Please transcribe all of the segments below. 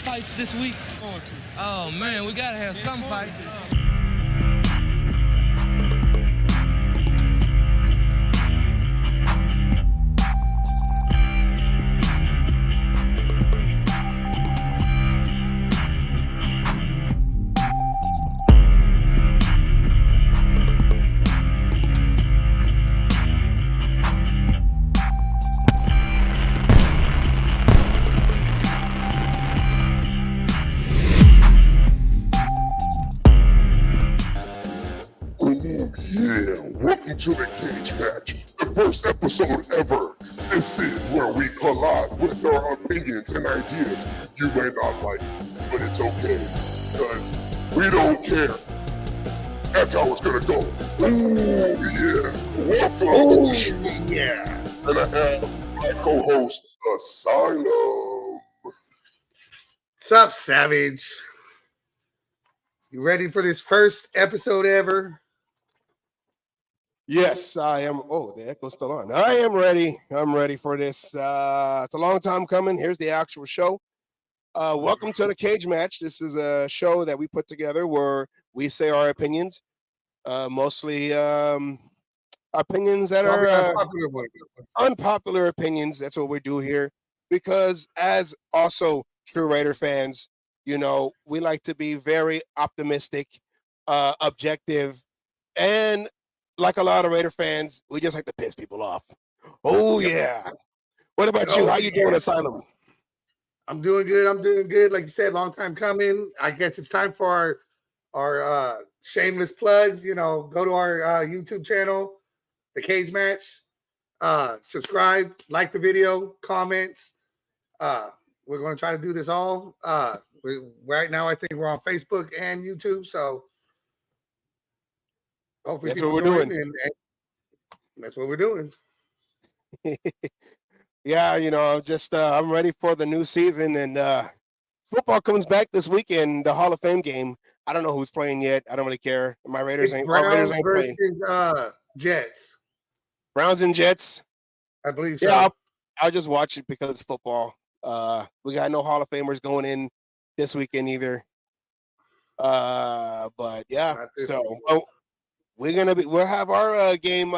fights this week? Oh, man, we got to have some fights. Welcome to the Cage Match, the first episode ever. This is where we collide with our opinions and ideas. You may not like it, but it's okay, because we don't care. That's how it's gonna go. Ooh, yeah. Welcome to the show. Yeah. And I have my co-host, Asylum. What's up, Savage? You ready for this first episode ever? Yes, I am. Oh, the echo's still on. I am ready. I'm ready for this. It's a long time coming. Here's the actual show. Welcome to the Cage Match. This is a show that we put together where we say our opinions, mostly opinions that are unpopular opinions. That's what we do here. Because as also true Raider fans, you know, we like to be very optimistic, objective, and like a lot of Raider fans, we just like to piss people off. Oh, yeah. What about you? How you doing, Asylum? I'm doing good. I'm doing good. Like you said, long time coming. I guess it's time for our shameless plugs. You know, go to our YouTube channel, The Cage Match. Subscribe, like the video, comments. We're going to try to do this all. Right now, I think we're on Facebook and YouTube, so hopefully that's what we're doing. And that's what we're doing. Yeah, you know, just I'm ready for the new season, and football comes back this weekend. The Hall of Fame game. I don't know who's playing yet. I don't really care. My Raiders ain't. Browns Raiders ain't versus playing. Jets. Browns and Jets. I believe so. Yeah, I'll just watch it because it's football. We got no Hall of Famers going in this weekend either. But yeah, so. We'll have our game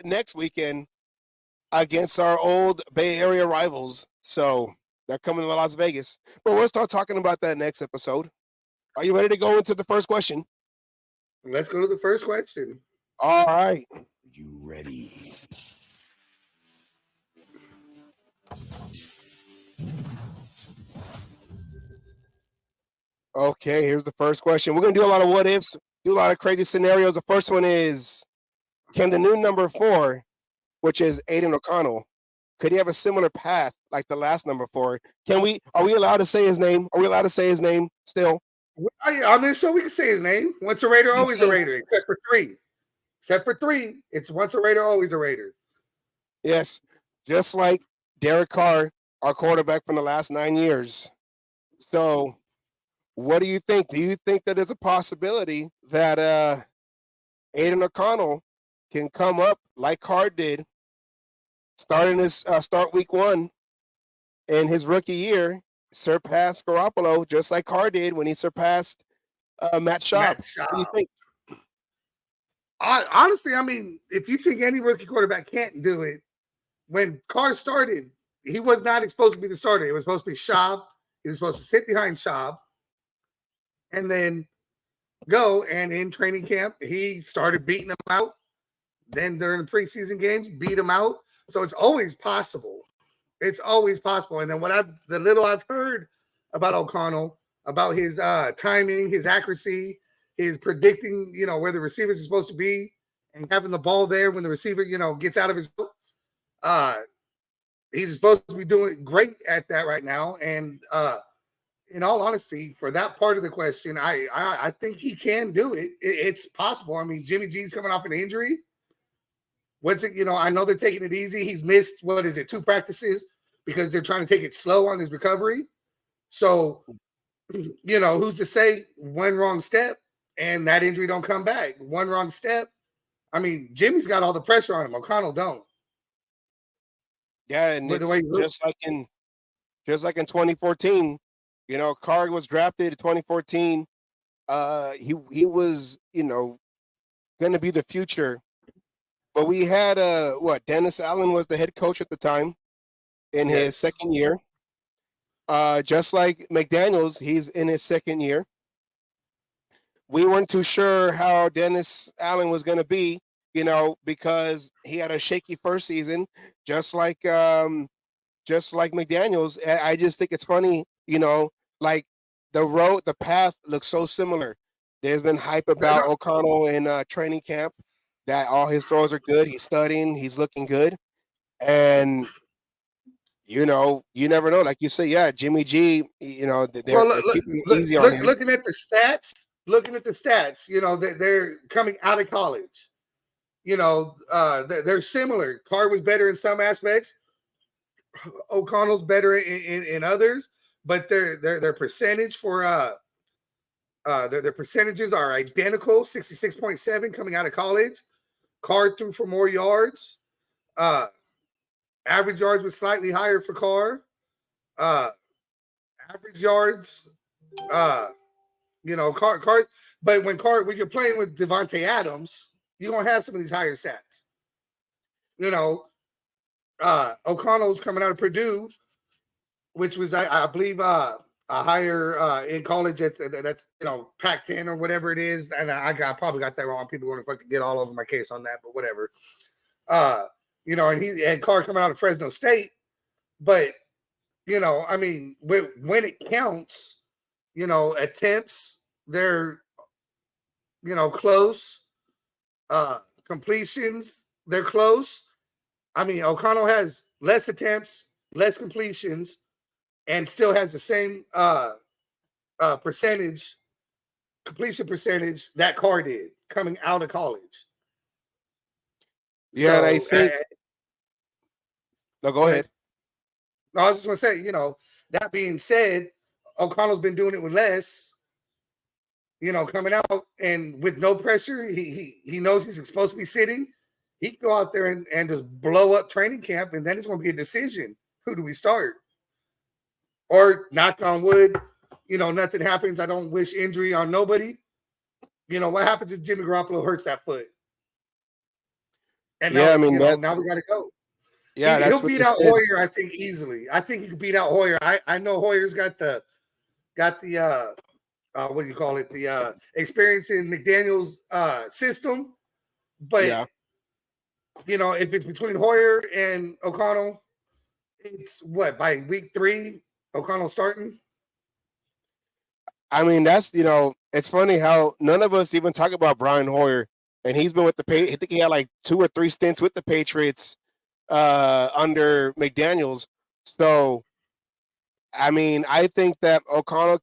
next weekend against our old Bay Area rivals. So they're coming to Las Vegas. But we'll start talking about that next episode. Are you ready to go into the first question? Let's go to the first question. All right. You ready? Okay, here's the first question. We're going to do a lot of what ifs. Do a lot of crazy scenarios. The first one is, can the new number 4, which is Aiden O'Connell, could he have a similar path like the last number 4? Are we allowed to say his name? Are we allowed to say his name still? On this show, we can say his name. Once a Raider, always a Raider, except for 3. Except for 3, it's once a Raider, always a Raider. Yes, just like Derek Carr, our quarterback from the last 9 years. So what do you think? Do you think that there's a possibility that Aiden O'Connell can come up like Carr did, start week 1 in his rookie year, surpass Garoppolo just like Carr did when he surpassed Matt Schaub? What do you think? Honestly, I mean, if you think any rookie quarterback can't do it, when Carr started, he was not supposed to be the starter. It was supposed to be Schaub. He was supposed to sit behind Schaub and then go. And in training camp, he started beating him out. Then during the preseason games, beat him out. So it's always possible. It's always possible. And then the little I've heard about O'Connell, about his timing, his accuracy, his predicting, you know, where the receivers are supposed to be and having the ball there when the receiver, you know, gets out of his he's supposed to be doing great at that right now. And in all honesty, for that part of the question, I think he can do it. It's possible. I mean, Jimmy G's coming off an injury. What's it? You know, I know they're taking it easy. He's missed, 2 practices because they're trying to take it slow on his recovery. So, you know, who's to say one wrong step and that injury don't come back? One wrong step. I mean, Jimmy's got all the pressure on him. O'Connell don't. Yeah, and it's just like in 2014, You know, Carr was drafted in 2014. He was, going to be the future. But we had Dennis Allen was the head coach at the time in his second year. Just like McDaniels, he's in his second year. We weren't too sure how Dennis Allen was going to be, because he had a shaky first season, just like McDaniels. I just think it's funny, like the path looks so similar. There's been hype about O'Connell in training camp that all his throws are good. He's studying. He's looking good. And, you never know. Like you say, yeah, Jimmy G, they're keeping it easy on him. Looking at the stats, they're coming out of college. They're similar. Carr was better in some aspects. O'Connell's better in others, but their percentage for their percentages are identical. 66.7 coming out of college. Carr threw for more yards. Average yards was slightly higher for Carr. Average yards, Carr. But when you're playing with Devontae Adams, you're gonna have some of these higher stats. O'Connell's coming out of Purdue, which was I believe a higher in college that's Pac-10 or whatever it is, and I probably got that wrong. People are going to fucking get all over my case on that, but whatever. And Carr coming out of Fresno State, but when it counts, attempts they're close, completions they're close. O'Connell has less attempts, less completions, and still has the same completion percentage that Carr did coming out of college. Yeah, and I think. No, go ahead. No, I was just going to say, that being said, O'Connell's been doing it with less, coming out and with no pressure. He knows he's supposed to be sitting. He can go out there and just blow up training camp, and then it's going to be a decision. Who do we start? Or knock on wood, nothing happens. I don't wish injury on nobody. What happens if Jimmy Garoppolo hurts that foot? And now, now we got to go. Yeah, he'll beat out Hoyer, I think, easily. I think he can beat out Hoyer. I know Hoyer's got the what do you call it? The experience in McDaniels' system. But if it's between Hoyer and O'Connell, it's by week 3, O'Connell starting. That's it's funny how none of us even talk about Brian Hoyer, and he's been with the I think he had like 2 or 3 stints with the Patriots under McDaniels. So, I think that O'Connell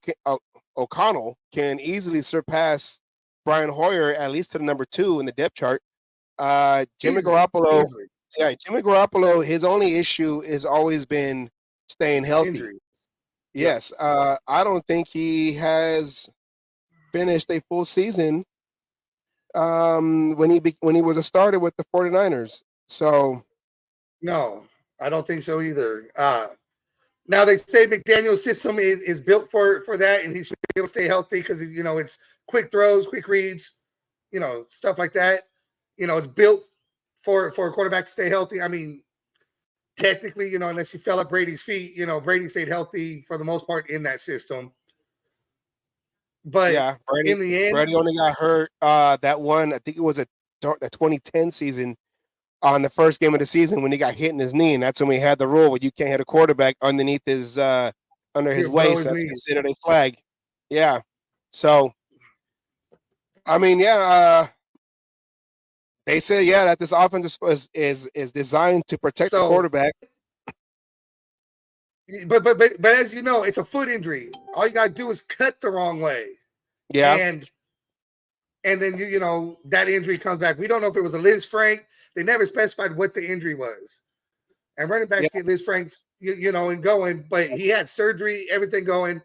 can easily surpass Brian Hoyer, at least to the number 2 in the depth chart. Jimmy Garoppolo, his only issue has always been staying healthy. Injuries. Yes, I don't think he has finished a full season when he was a starter with the 49ers. So, no, I don't think so either. Now they say McDaniel's system is built for that, and he should be able to stay healthy because it's quick throws, quick reads, stuff like that. It's built for a quarterback to stay healthy. Technically, unless he fell at Brady's feet, Brady stayed healthy for the most part in that system. But Brady, in the end, Brady only got hurt that one. I think it was the 2010 season on the first game of the season when he got hit in his knee, and that's when we had the rule where you can't hit a quarterback underneath his under his waist. That's considered a flag. Yeah. So, they say that this offense is designed to protect the quarterback. But as you know, it's a foot injury. All you gotta do is cut the wrong way. Yeah. And then that injury comes back. We don't know if it was a Liz Frank. They never specified what the injury was. And running backs get Liz Franks, and going, but he had surgery, everything going.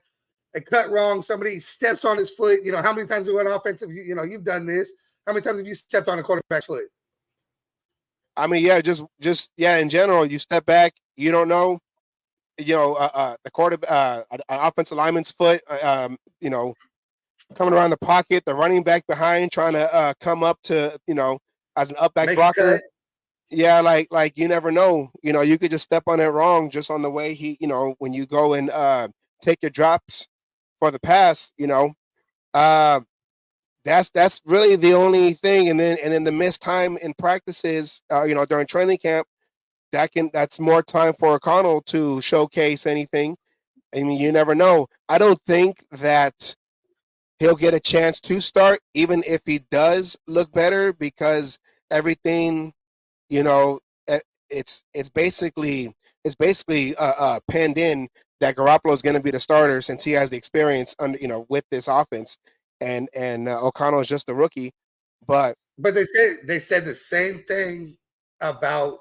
They cut wrong. Somebody steps on his foot. How many times we went offensive? You've done this. How many times have you stepped on a quarterback's foot? Just in general, you step back, you don't know. the an offensive lineman's foot, coming around the pocket, the running back behind trying to come up to, as an up back Make a blocker. cut. Yeah, like you never know. You could just step on it wrong just on the way when you go and take your drops for the pass. That's really the only thing. And then the missed time in practices, during training camp, that's more time for O'Connell to showcase anything. I mean, you never know. I don't think that he'll get a chance to start, even if he does look better, because everything, it's basically penned in that Garoppolo is going to be the starter since he has the experience with this offense, and O'Connell is just a rookie. But they said the same thing about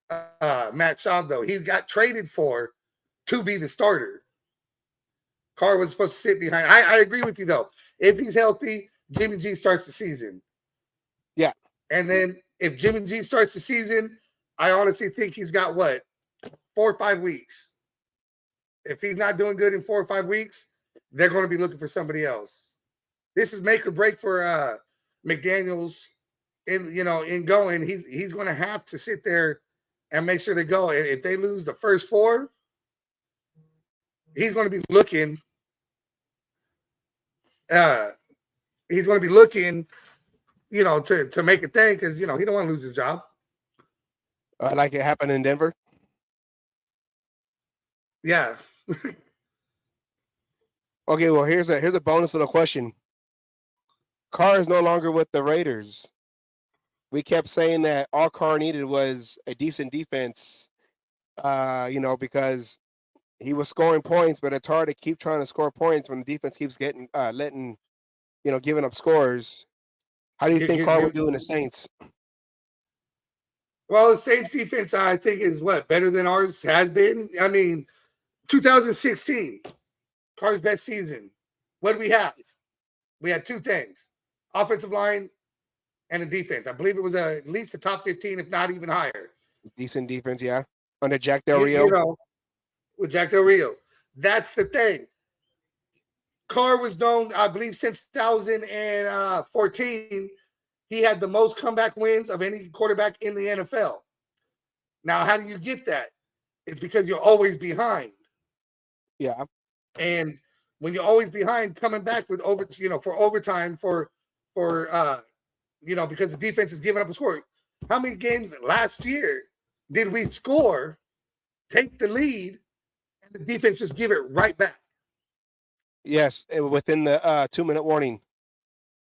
Matt Schaub, though. He got traded to be the starter. Carr was supposed to sit behind. I agree with you, though. If he's healthy, Jimmy G starts the season. Yeah. And then if Jimmy G starts the season, I honestly think he's got 4 or 5 weeks. If he's not doing good in 4 or 5 weeks, they're going to be looking for somebody else. This is make or break for McDaniels in going. He's going to have to sit there and make sure they go. And if they lose the first 4, he's going to be looking. He's going to be looking, to make a thing because he don't want to lose his job. Like it happened in Denver. Yeah. Okay, well here's a bonus little question. Carr is no longer with the Raiders. We kept saying that all Carr needed was a decent defense, because he was scoring points, but it's hard to keep trying to score points when the defense keeps giving up scores. How do you think Carr would do in the Saints? Well, the Saints defense, I think, is better than ours has been. I mean, 2016, Carr's best season. What do we have? We had 2 things: offensive line and a defense. I believe it was at least the top 15, if not even higher. Decent defense, yeah. Under Jack Del Rio. With Jack Del Rio. That's the thing. Carr was known, I believe, since 2014. He had the most comeback wins of any quarterback in the NFL. Now, how do you get that? It's because you're always behind. Yeah. And when you're always behind, coming back with for overtime because the defense is giving up a score. How many games last year did we score, take the lead, and the defense just give it right back? Yes, within the 2-minute warning.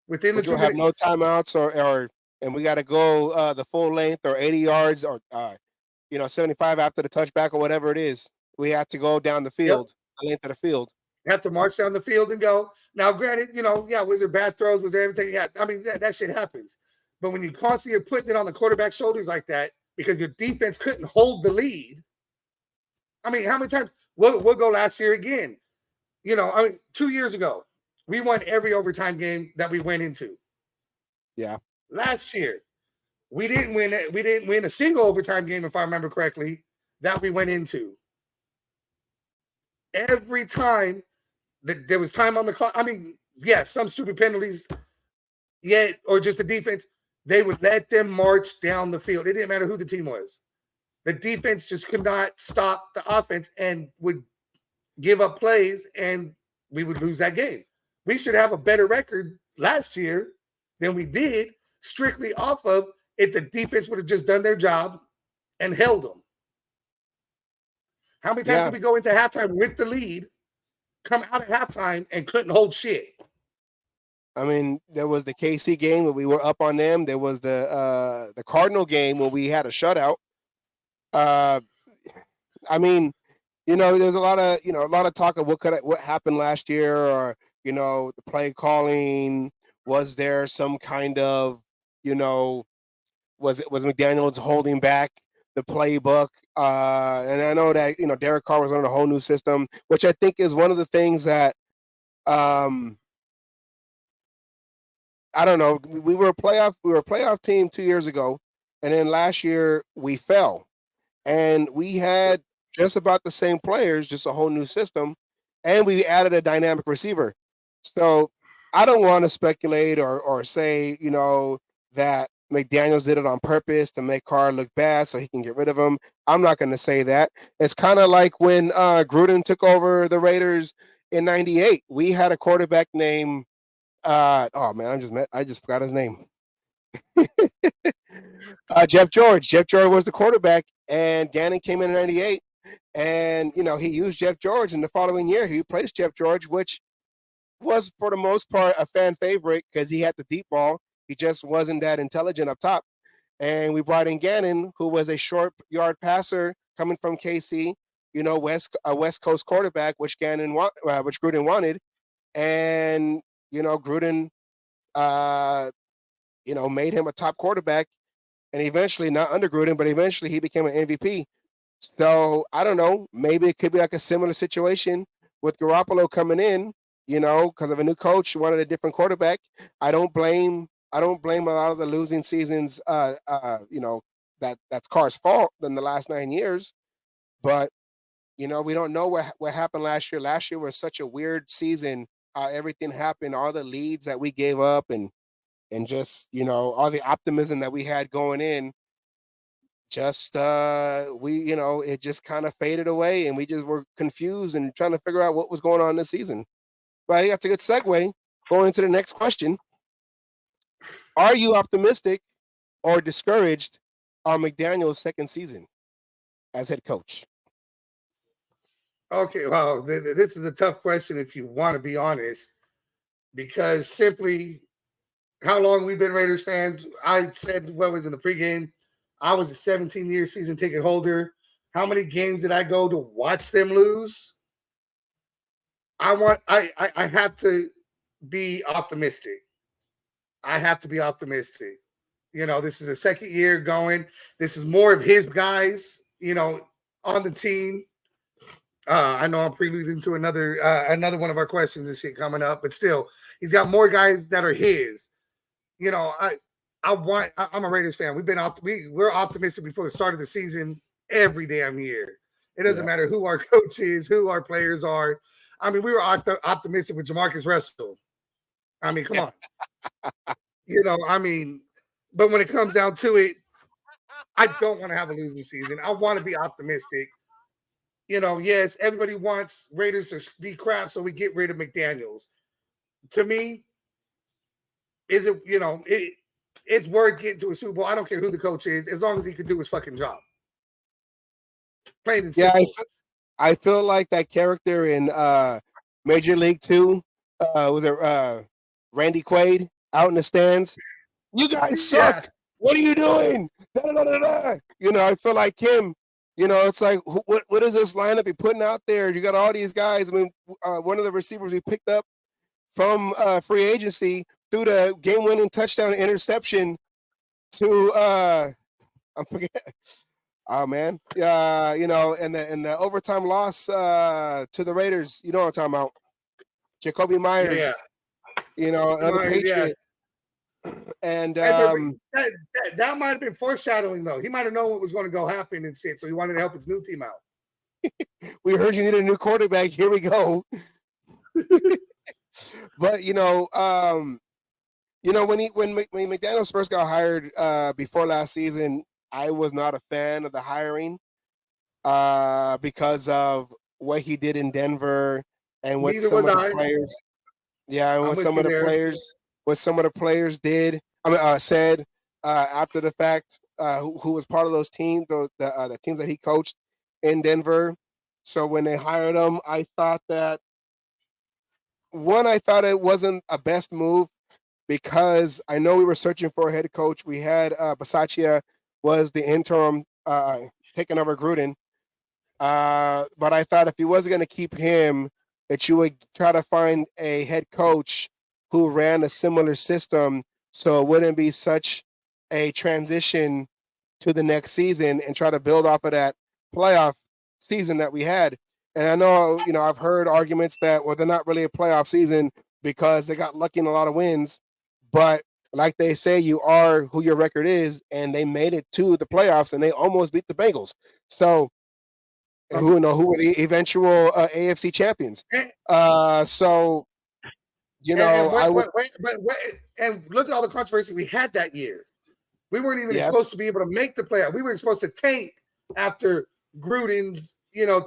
Within the 2 minutes, have no timeouts, and we got to go the full length or 80 yards or 75 after the touchback or whatever it is. We have to go down the field, the length of the field. Have to march down the field and go. Now, granted, was there bad throws? Was there everything? Yeah, I mean that shit happens. But when you constantly are putting it on the quarterback's shoulders like that because your defense couldn't hold the lead. I mean, how many times we'll go last year again? 2 years ago, we won every overtime game that we went into. Yeah. Last year, we didn't win it. We didn't win a single overtime game, if I remember correctly, that we went into. Every time that there was time on the clock, I mean, yes, some stupid penalties, or just the defense, they would let them march down the field. It didn't matter who the team was. The defense just could not stop the offense and would give up plays, and we would lose that game. We should have a better record last year than we did, strictly off of if the defense would have just done their job and held them. How many times did we go into halftime with the lead, come out of halftime, and couldn't hold shit? I mean, there was the KC game where we were up on them. There was the Cardinal game where we had a shutout. I mean, there's a lot of talk of what happened last year, or the play calling. Was there some kind of was McDaniels holding back the playbook? And I know that Derek Carr was on a whole new system, which I think is one of the things that I don't know. We were a playoff team 2 years ago, and then last year we fell, and we had just about the same players, just a whole new system, and we added a dynamic receiver. So I don't want to speculate or say, that McDaniels did it on purpose to make Carr look bad so he can get rid of him. I'm not going to say that. It's kind of like when Gruden took over the Raiders in '98. We had a quarterback named oh man, I just forgot his name. Jeff George. Jeff George was the quarterback, and Gannon came in '98, and he used Jeff George. In the following year, he replaced Jeff George, which was for the most part a fan favorite because he had the deep ball. He just wasn't that intelligent up top. And we brought in Gannon, who was a short yard passer coming from KC, West Coast quarterback, which Gruden wanted, and Gruden, made him a top quarterback, and eventually, not under Gruden, but eventually he became an MVP. So I don't know, maybe it could be like a similar situation with Garoppolo coming in, because of a new coach who wanted a different quarterback. I don't blame a lot of the losing seasons, that's Carr's fault in the last 9 years. But, we don't know what happened last year. Last year was such a weird season. Everything happened, all the leads that we gave up and just, all the optimism that we had going in, just it just kind of faded away, and we just were confused and trying to figure out what was going on this season. But I think that's a good segue going into the next question. Are you optimistic or discouraged on McDaniels' second season as head coach? Okay, well, this is a tough question if you want to be honest, because simply how long we've been Raiders fans. I said what was in the pregame. I was a 17-year season ticket holder. How many games did I go to watch them lose? I have to be optimistic. I have to be optimistic. This is a second year going. This is more of his guys, on the team. I know I'm preluding to another one of our questions and shit coming up, but still, he's got more guys that are his. I'm a Raiders fan. We're optimistic before the start of the season every damn year. It doesn't matter who our coach is, who our players are. I mean, we were optimistic with Jamarcus Russell. I mean, come on. But when it comes down to it, I don't want to have a losing season. I want to be optimistic. Yes, everybody wants Raiders to be crap, so we get rid of McDaniels. To me, it's worth getting to a Super Bowl. I don't care who the coach is, as long as he can do his fucking job. Plain and simple. Yeah, I feel like that character in Major League 2, was it Randy Quaid out in the stands? You guys suck. Yeah. What are you doing? I feel like him. It's like, what is this lineup you're putting out there? You got all these guys. I mean, one of the receivers we picked up from free agency threw the game-winning touchdown interception to I'm forgetting. Oh man, and the overtime loss to the Raiders. You know what I'm talking about? Jacoby Myers. Yeah. Another Patriot. Yeah. And that might have been foreshadowing, though. He might have known what was going to go happen and shit, so he wanted to help his new team out. We heard you need a new quarterback. Here we go. But when McDaniels first got hired before last season, I was not a fan of the hiring because of what he did in Denver and what some of the players. Yeah, and what some of the players did. Said after the fact, who was part of those teams, the teams that he coached in Denver. So when they hired him, I thought it wasn't a best move because I know we were searching for a head coach. We had Bisaccia was the interim taking over Gruden. But I thought if he wasn't going to keep him, that you would try to find a head coach who ran a similar system so it wouldn't be such a transition to the next season and try to build off of that playoff season that we had. And I know, I've heard arguments that, well, they're not really a playoff season because they got lucky in a lot of wins. But like they say, you are who your record is, and they made it to the playoffs and they almost beat the Bengals. So who were the eventual AFC champions. So and look at all the controversy we had that year. We weren't even supposed to be able to make the playoff. We were supposed to tank after Gruden's,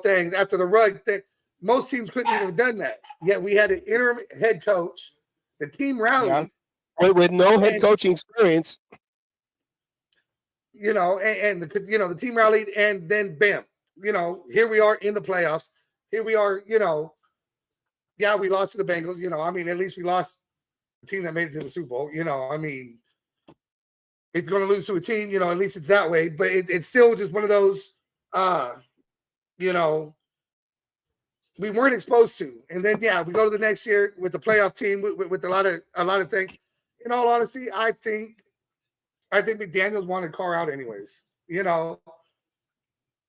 things, after the rug thing. Most teams couldn't even have done that. Yet we had an interim head coach. The team rallied. With no head coaching experience. The team rallied, and then bam, here we are in the playoffs. Here we are, we lost to the Bengals. At least we lost the team that made it to the Super Bowl. If you're going to lose to a team, at least it's that way. But it's still just one of those, we weren't exposed to. And then, we go to the next year with the playoff team with a lot of things. In all honesty, I think McDaniels wanted Carr out anyways. In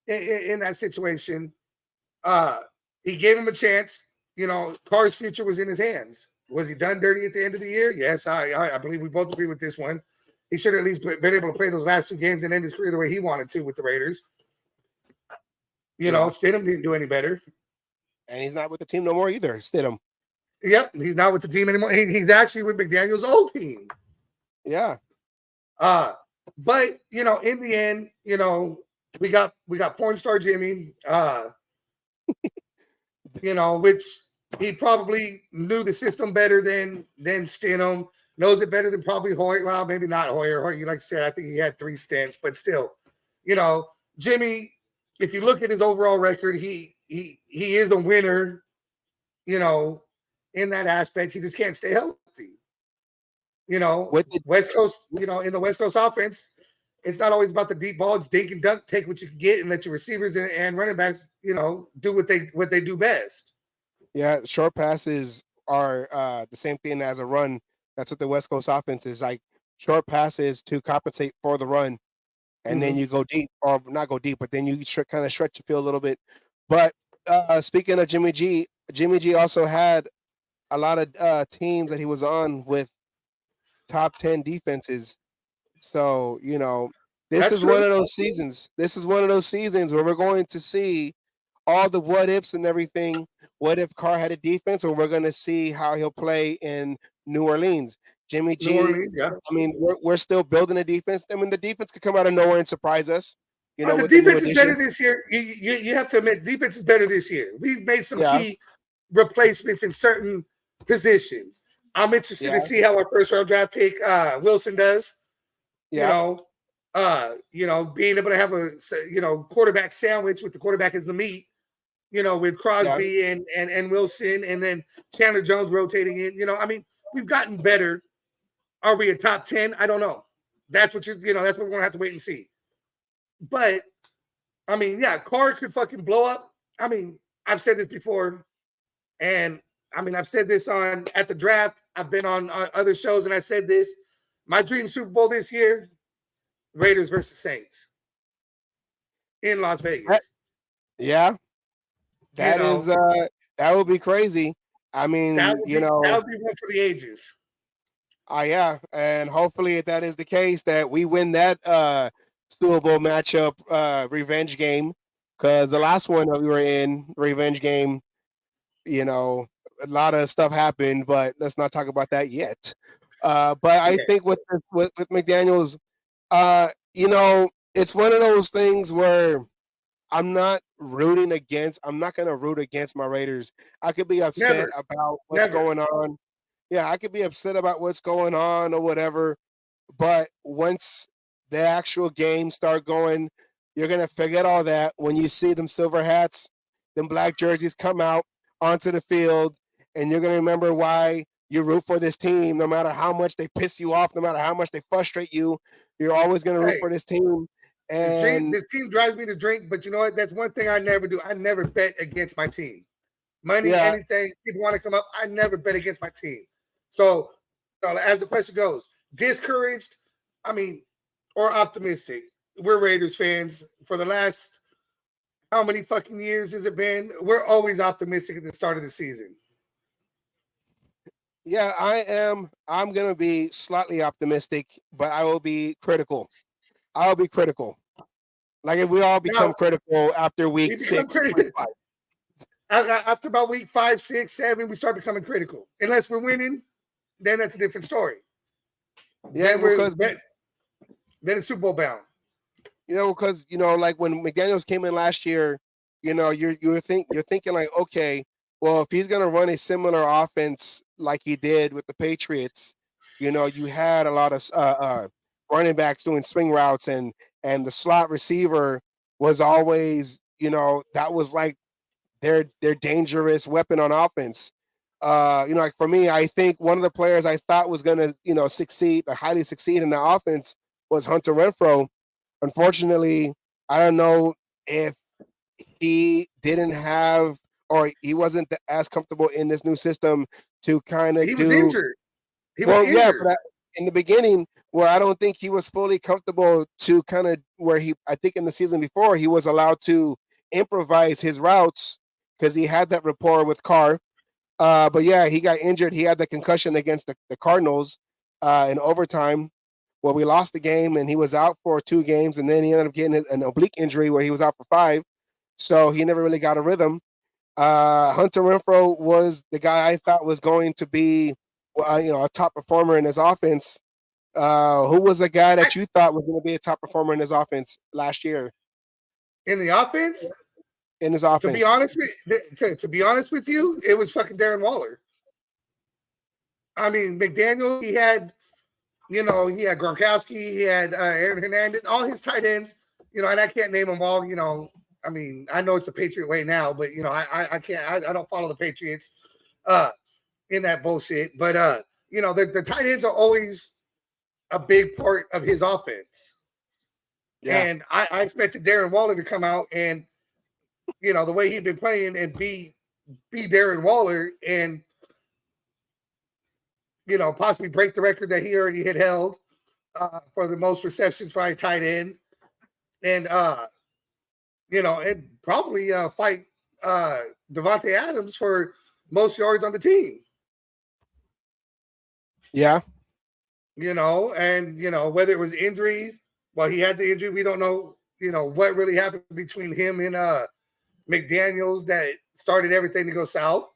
that situation, he gave him a chance. Carr's future was in his hands. Was he done dirty at the end of the year? Yes, I believe we both agree with this one. He should have at least been able to play those last 2 games and end his career the way he wanted to with the Raiders. Stidham didn't do any better. And he's not with the team no more either, Stidham. Yep, he's not with the team anymore. He's actually with McDaniels' old team. Yeah. But in the end, we got porn star Jimmy, which he probably knew the system better than Stidham, knows it better than probably Hoyer. Well, maybe not Hoyer. Hoyer, like I said, I think he had 3 stints, but still, Jimmy, if you look at his overall record, he is a winner, in that aspect. He just can't stay healthy. With the West Coast, in the West Coast offense, it's not always about the deep ball. It's dink and dunk, take what you can get, and let your receivers and running backs, do what they do best. Yeah, short passes are the same thing as a run. That's what the West Coast offense is like. Short passes to compensate for the run, and then you go deep, or not go deep, but then you kind of stretch the field a little bit. But speaking of Jimmy G also had a lot of teams that he was on with top 10 defenses. So, this is one of those seasons. This is one of those seasons where we're going to see all the what ifs and everything. What if Carr had a defense, or we're going to see how he'll play in New Orleans? Jimmy G, we're still building a defense. The defense could come out of nowhere and surprise us. The defense is better this year. You have to admit, defense is better this year. We've made some key replacements in certain positions. I'm interested to see how our first round draft pick Wilson does. Being able to have a quarterback sandwich with the quarterback as the meat. With Crosby and Wilson, and then Chandler Jones rotating in. We've gotten better. Are we a top 10? I don't know. That's what that's what we're gonna have to wait and see. But Carr could fucking blow up. I've said this before, and I've said this at the draft. I've been on other shows, and I said this. My dream Super Bowl this year, Raiders versus Saints in Las Vegas. That would be crazy. That would be one for the ages. And hopefully that is the case, that we win that Super Bowl matchup revenge game, because the last one that we were in, revenge game, a lot of stuff happened, but let's not talk about that yet. But I think with McDaniels, it's one of those things where I'm not going to root against my Raiders. I could be upset about what's going on. Yeah, I could be upset about what's going on or whatever. But once the actual games start going, you're going to forget all that when you see them silver hats, them black jerseys come out onto the field, and you're going to remember why you root for this team. No matter how much they piss you off, no matter how much they frustrate you, you're always going to root for this team. And this team drives me to drink, but you know what? That's one thing I never do. I never bet against my team. Money, anything, people want to come up, I never bet against my team. So, as the question goes, discouraged, or optimistic? We're Raiders fans for the last, how many fucking years has it been? We're always optimistic at the start of the season. Yeah, I am. I'm going to be slightly optimistic, but I will be critical. Like if we all become Now, critical after we week become 6. critical. After about week 5, 6, 7, we start becoming critical. Unless we're winning, then that's a different story. Yeah, because then it's Super Bowl bound. because like when McDaniels came in last year, you're thinking like, okay, well, if he's gonna run a similar offense like he did with the Patriots, you had a lot of running backs doing swing routes, and the slot receiver was always, that was like their dangerous weapon on offense. Like for me, I think one of the players I thought was gonna, succeed, highly succeed in the offense was Hunter Renfrow. Unfortunately, I don't know if he didn't have, or he wasn't as comfortable in this new system to kind of He was do. injured. Well, yeah, but in the beginning, where I don't think he was fully comfortable to kind of where I think in the season before, he was allowed to improvise his routes because he had that rapport with Carr. But yeah, he got injured. He had the concussion against the Cardinals in overtime, where we lost the game, and he was out for 2 games, and then he ended up getting an oblique injury where he was out for 5. So he never really got a rhythm. Hunter Renfrow was the guy I thought was going to be, a top performer in his offense. Who was the guy that you thought was going to be a top performer in his offense last year? In the offense? In his offense. To be honest with you, it was fucking Darren Waller. I mean, McDaniel, he had Gronkowski, he had Aaron Hernandez, all his tight ends, and I can't name them all, I mean, I know it's the Patriot way now, but I can't, I don't follow the Patriots in that bullshit. But the tight ends are always a big part of his offense. Yeah. And I expected Darren Waller to come out and the way he'd been playing and be Darren Waller and possibly break the record that he already had held for the most receptions by a tight end. And and probably fight Devontae Adams for most yards on the team. Yeah. And whether it was injuries, well, he had the injury. We don't know, what really happened between him and McDaniels that started everything to go south.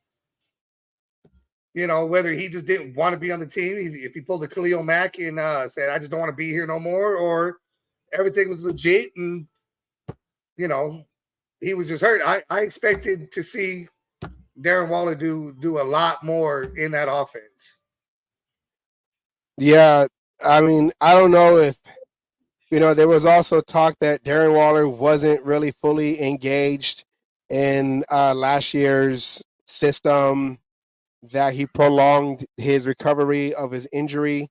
Whether he just didn't want to be on the team, if he pulled a Khalil Mack and said, I just don't want to be here no more, or everything was legit and he was just hurt. I expected to see Darren Waller do a lot more in that offense. Yeah, I mean, I don't know if there was also talk that Darren Waller wasn't really fully engaged in last year's system, that he prolonged his recovery of his injury,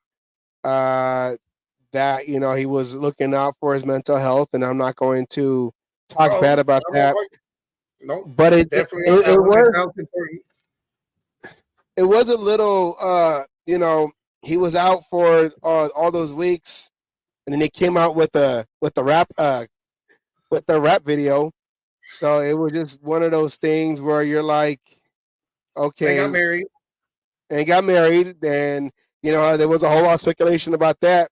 that he was looking out for his mental health, and I'm not going to talk bad about that. No, but it was a little, he was out for all those weeks, and then he came out with the rap video. So it was just one of those things where you're like, okay, they got married. And there was a whole lot of speculation about that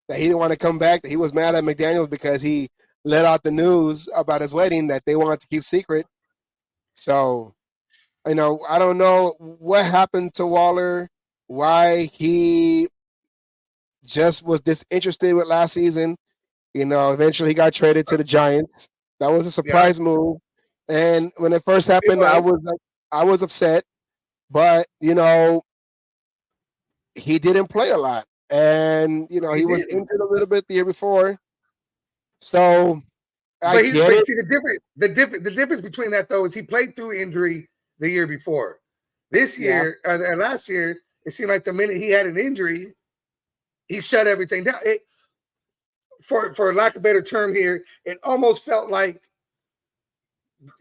he didn't want to come back, that he was mad at McDaniels because he let out the news about his wedding that they wanted to keep secret. So, I don't know what happened to Waller, why he just was disinterested with last season. Eventually he got traded to the Giants. That was a surprise move. And when it first happened, I was upset, but he didn't play a lot, and he was injured a little bit the year before. So see the difference between that though is he played through injury the year before. This year, last year, it seemed like the minute he had an injury, he shut everything down. For lack of a better term here, it almost felt like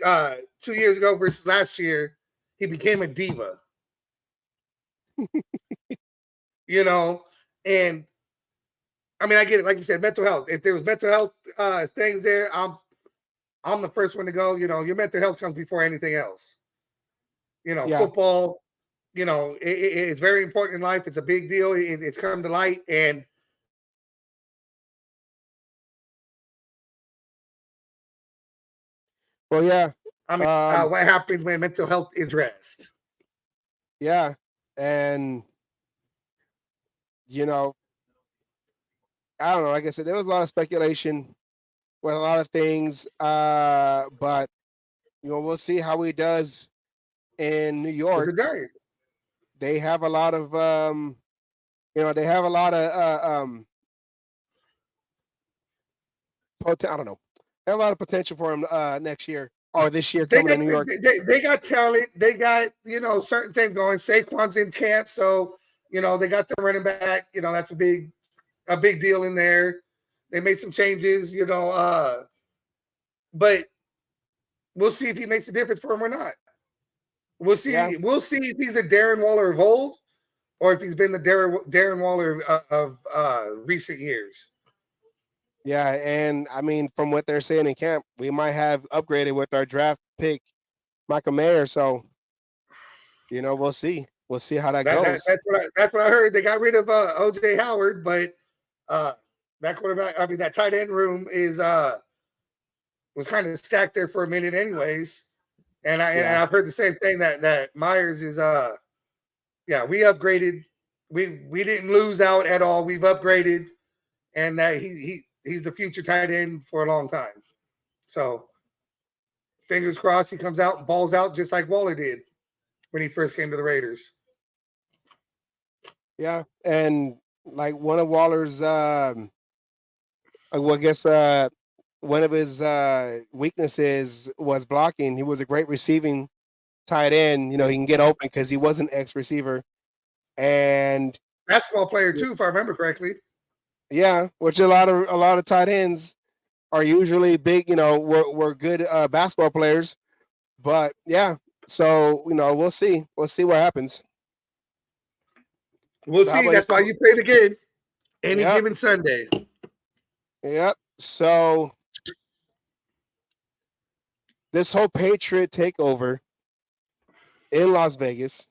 2 years ago versus last year, he became a diva. And I mean, I get it. Like you said, mental health. If there was mental health things there, I'm the first one to go. Your mental health comes before anything else. Football, it's very important in life. It's a big deal. It's come to light. And Well, yeah. I mean, what happened when mental health is addressed? Yeah. And, you know, I don't know. Like I said, there was a lot of speculation with a lot of things. But, we'll see how he does in New York. With the Giants. They have a lot of, they have a lot of, I don't know. They have a lot of potential for him next year or this year coming to New York. They got talent. They got, certain things going. Saquon's in camp, so, they got the running back. That's a big deal in there. They made some changes, but we'll see if he makes a difference for him or not. We'll see. Yeah. We'll see if he's a Darren Waller of old or if he's been the Darren Waller of recent years. Yeah, and I mean, from what they're saying in camp, we might have upgraded with our draft pick, Michael Mayer. So, we'll see. We'll see how that goes. That's what I heard. They got rid of O.J. Howard, but that quarterback, that tight end room was kind of stacked there for a minute, anyways. And I've heard the same thing that Myers is we upgraded. We didn't lose out at all. We've upgraded, and that he's the future tight end for a long time. So fingers crossed he comes out and balls out just like Waller did when he first came to the Raiders. Yeah, and like one of Waller's one of his weaknesses was blocking. He was a great receiving tight end. He can get open because he was an ex-receiver and basketball player too, if I remember correctly. Yeah, which a lot of tight ends are usually big. We're good basketball players, but yeah. So we'll see. We'll see what happens. We'll see. That's why you play the game any given Sunday. Yep. So this whole Patriot takeover in Las Vegas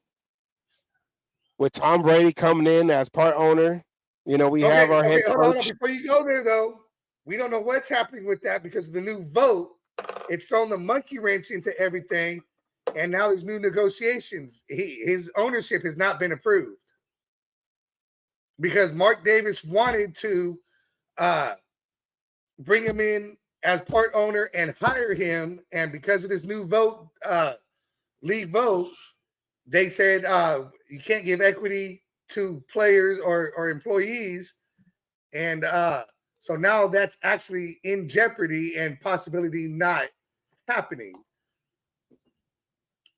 with Tom Brady coming in as part owner. We have our head coach. Hold on. Before you go there, though, we don't know what's happening with that because of the new vote. It's thrown the monkey wrench into everything, and now there's new negotiations. His ownership has not been approved because Mark Davis wanted to bring him in as part owner and hire him, and because of this new vote, league vote, they said you can't give equity to players or employees, and so now that's actually in jeopardy and possibility not happening.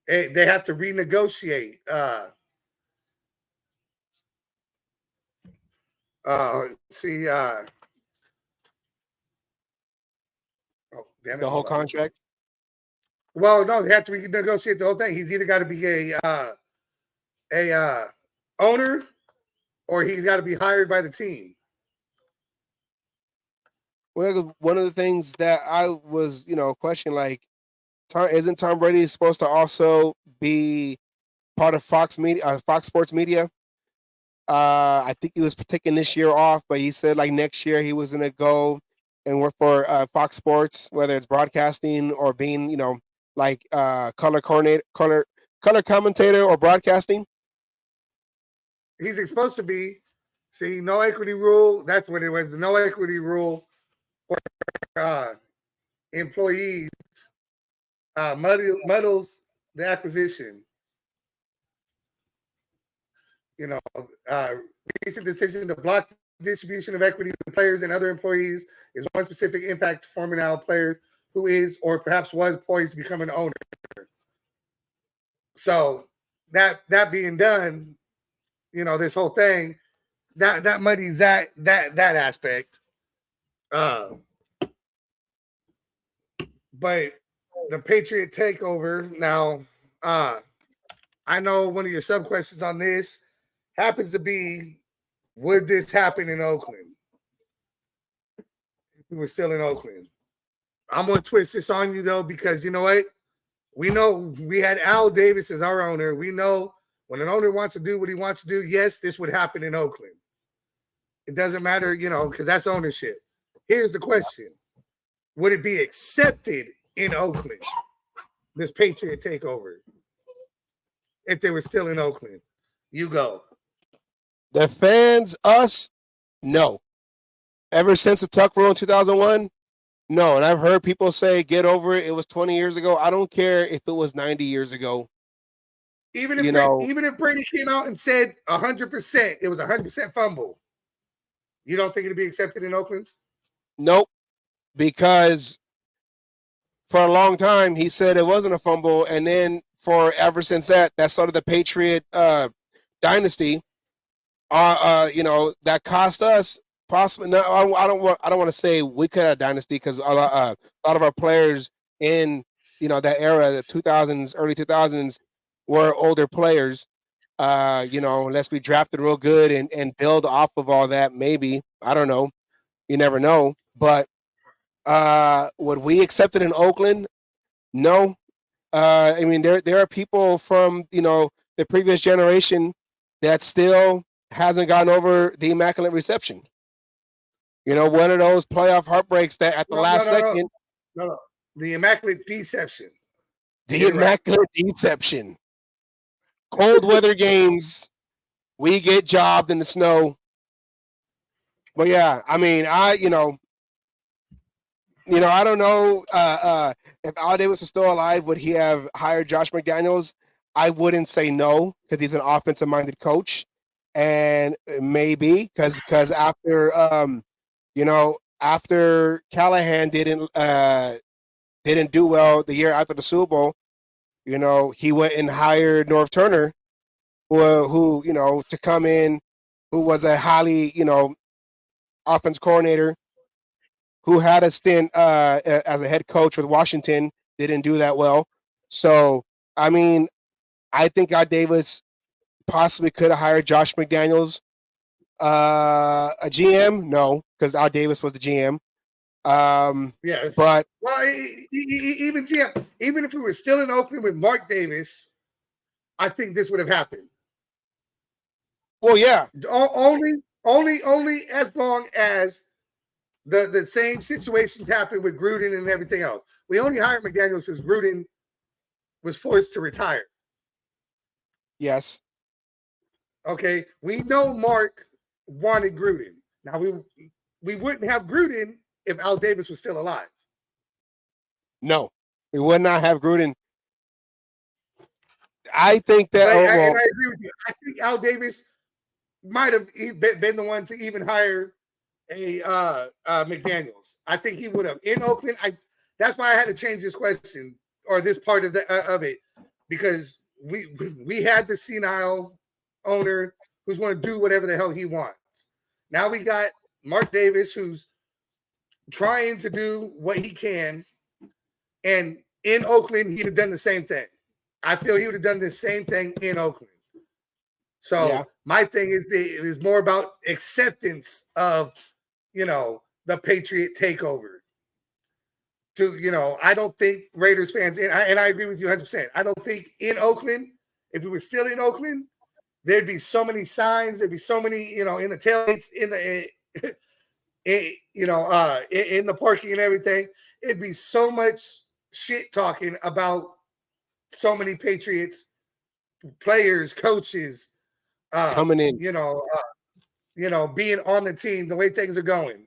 They have to renegotiate. The whole contract. Well, no, they have to renegotiate the whole thing. He's either got to be a owner or he's got to be hired by the team. Well, one of the things that I was, questioning, like, isn't Tom Brady supposed to also be part of Fox Sports Media? I think he was taking this year off, but he said like next year he was going to go and work for Fox Sports, whether it's broadcasting or being, color commentator or broadcasting. He's supposed to be. See, no equity rule. That's what it was. The no equity rule for employees muddles the acquisition. Recent decision to block the distribution of equity to players and other employees is one specific impact to former now players who is or perhaps was poised to become an owner. So that being done, this whole thing that muddies that aspect. But the Patriot takeover now. I know one of your sub questions on this happens to be, would this happen in Oakland? If we were still in Oakland. I'm going to twist this on you, though, because you know what? We know we had Al Davis as our owner. We know when an owner wants to do what he wants to do, yes, this would happen in Oakland. It doesn't matter, because that's ownership. Here's the question. Would it be accepted in Oakland, this Patriot takeover, if they were still in Oakland? You go. The fans, us, no. Ever since the Tuck rule in 2001, no. And I've heard people say, get over it. It was 20 years ago. I don't care if it was 90 years ago. Even if Brady came out and said 100%, it was 100% fumble, you don't think it'd be accepted in Oakland? Nope. Because for a long time, he said it wasn't a fumble. And then ever since that started the Patriot dynasty. That cost us possibly. No, I don't want to say we could have a dynasty because a lot of our players in that era, the 2000s, early 2000s, were older players. Unless we drafted real good and build off of all that, maybe, I don't know. You never know. But would we accept it in Oakland? No. I mean, there are people from the previous generation that still hasn't gotten over the immaculate reception. One of those playoff heartbreaks that at the last second. No. The immaculate deception. The immaculate deception. Cold weather games, we get jobbed in the snow. But yeah, I mean, I don't know if Al Davis was still alive, would he have hired Josh McDaniels? I wouldn't say no because he's an offensive-minded coach, and maybe because after after Callahan didn't do well the year after the Super Bowl, he went and hired Norv Turner, who to come in, who was a highly offense coordinator, who had a stint as a head coach with Washington, didn't do that well. So I mean, I think Al Davis possibly could have hired Josh McDaniels. A GM, no, because Al Davis was the GM. Yes, but even GM, even if we were still in Oakland with Mark Davis, I think this would have happened. Well, yeah, only as long as the same situations happened with Gruden and everything else. We only hired McDaniels because Gruden was forced to retire. Yes. Okay, we know Mark wanted Gruden. Now we wouldn't have Gruden if Al Davis was still alive. No, we would not have Gruden. I think that. I agree with you. I think Al Davis might have been the one to even hire a McDaniels. I think he would have in Oakland. That's why I had to change this question or this part of it because we had the senile owner who's going to do whatever the hell he wants. Now we got Mark Davis who's trying to do what he can, and in Oakland he'd have done the same thing. I feel he would have done the same thing in Oakland. So my thing is more about acceptance of the Patriot takeover. I don't think Raiders fans, and I agree with you 100%. I don't think in Oakland, if we were still in Oakland, there'd be so many signs. There'd be so many, in the tailgates, in the parking and everything. It'd be so much shit talking about so many Patriots, players, coaches, coming in, being on the team, the way things are going.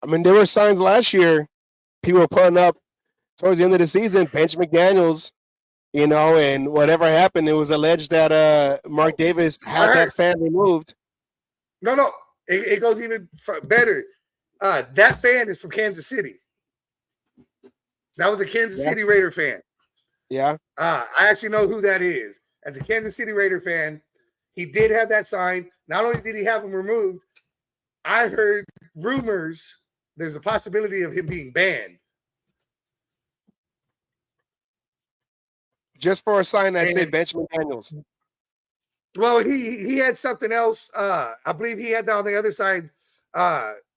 I mean, there were signs last year. People were putting up towards the end of the season, bench McDaniels, and whatever happened, it was alleged that Mark Davis had that fan removed. No, it goes even better. That fan is from Kansas City. That was a Kansas City Raider fan. Yeah. I actually know who that is. As a Kansas City Raider fan, he did have that sign. Not only did he have him removed, I heard rumors there's a possibility of him being banned. Just for a sign that said bench McDaniels. Well, he had something else. I believe he had that on the other side.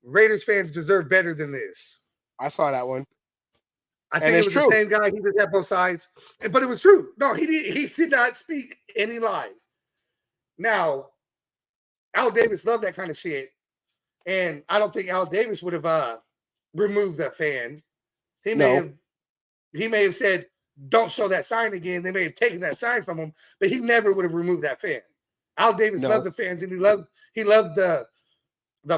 Raiders fans deserve better than this. I saw that one. I think it was the same guy. He just had both sides. But it was true. No, he did not speak any lies. Now, Al Davis loved that kind of shit. And I don't think Al Davis would have removed that fan. He may have He may have said, "Don't show that sign again." They may have taken that sign from him, but he never would have removed that fan. Al Davis loved the fans, and he loved the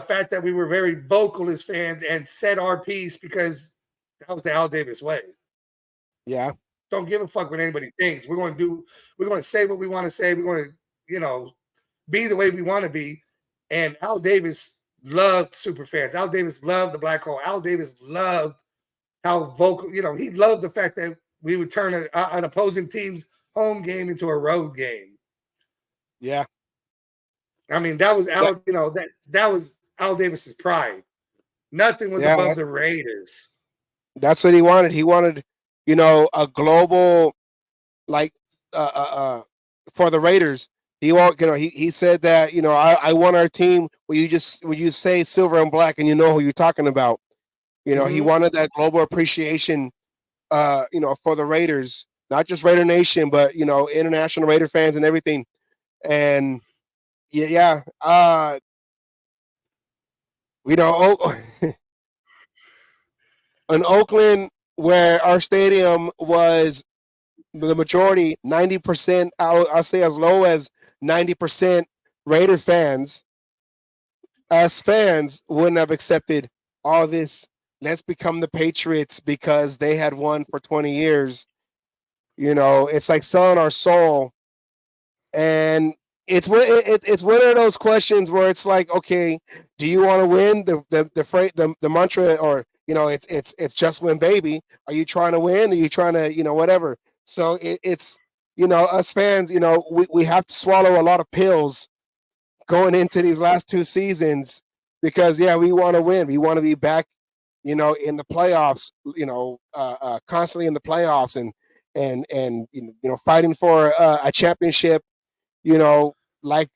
fact that we were very vocal as fans and said our piece because that was the Al Davis way. Yeah. Don't give a fuck what anybody thinks. We're going to say what we want to say. We're going to, be the way we want to be. And Al Davis loved super fans. Al Davis loved the black hole. Al Davis loved how vocal, he loved the fact that we would turn an opposing team's home game into a road game. Yeah. I mean, that was Al, that was Al Davis's pride. Nothing was above the Raiders. That's what he wanted. He wanted, a global, for the Raiders. He said that, I want our team when you say silver and black and you know who you're talking about. He wanted that global appreciation, for the Raiders, not just Raider Nation, but, international Raider fans and everything. And in Oakland, where our stadium was the majority, 90%, I'll say as low as 90% Raider fans, us fans wouldn't have accepted all this. Let's become the Patriots because they had won for 20 years. It's like selling our soul. And it's one of those questions where it's like, okay, do you want to win the mantra, or it's just win, baby? Are you trying to win? Are you trying to whatever? So it's us fans, we have to swallow a lot of pills going into these last two seasons because we want to win. We want to be back, in the playoffs, constantly in the playoffs and fighting for a championship. Like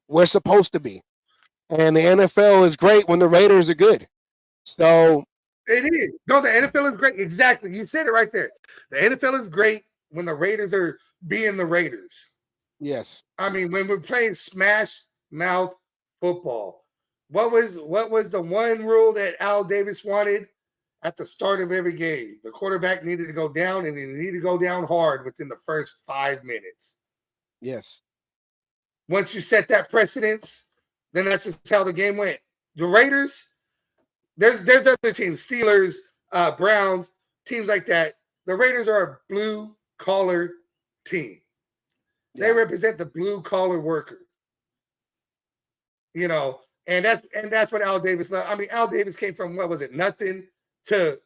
we're supposed to be. And the NFL is great when the Raiders are good. So it is. No, the NFL is great. Exactly. You said it right there. The NFL is great when the Raiders are being the Raiders. Yes. I mean, when we're playing smash mouth football, what was the one rule that Al Davis wanted at the start of every game? The quarterback needed to go down, and he needed to go down hard within the first 5 minutes. Yes. Once you set that precedence, then that's just how the game went. The Raiders, there's other teams, Steelers, Browns, teams like that. The Raiders are a blue-collar team. They represent the blue-collar worker. And that's what Al Davis loved. I mean, Al Davis came from, nothing to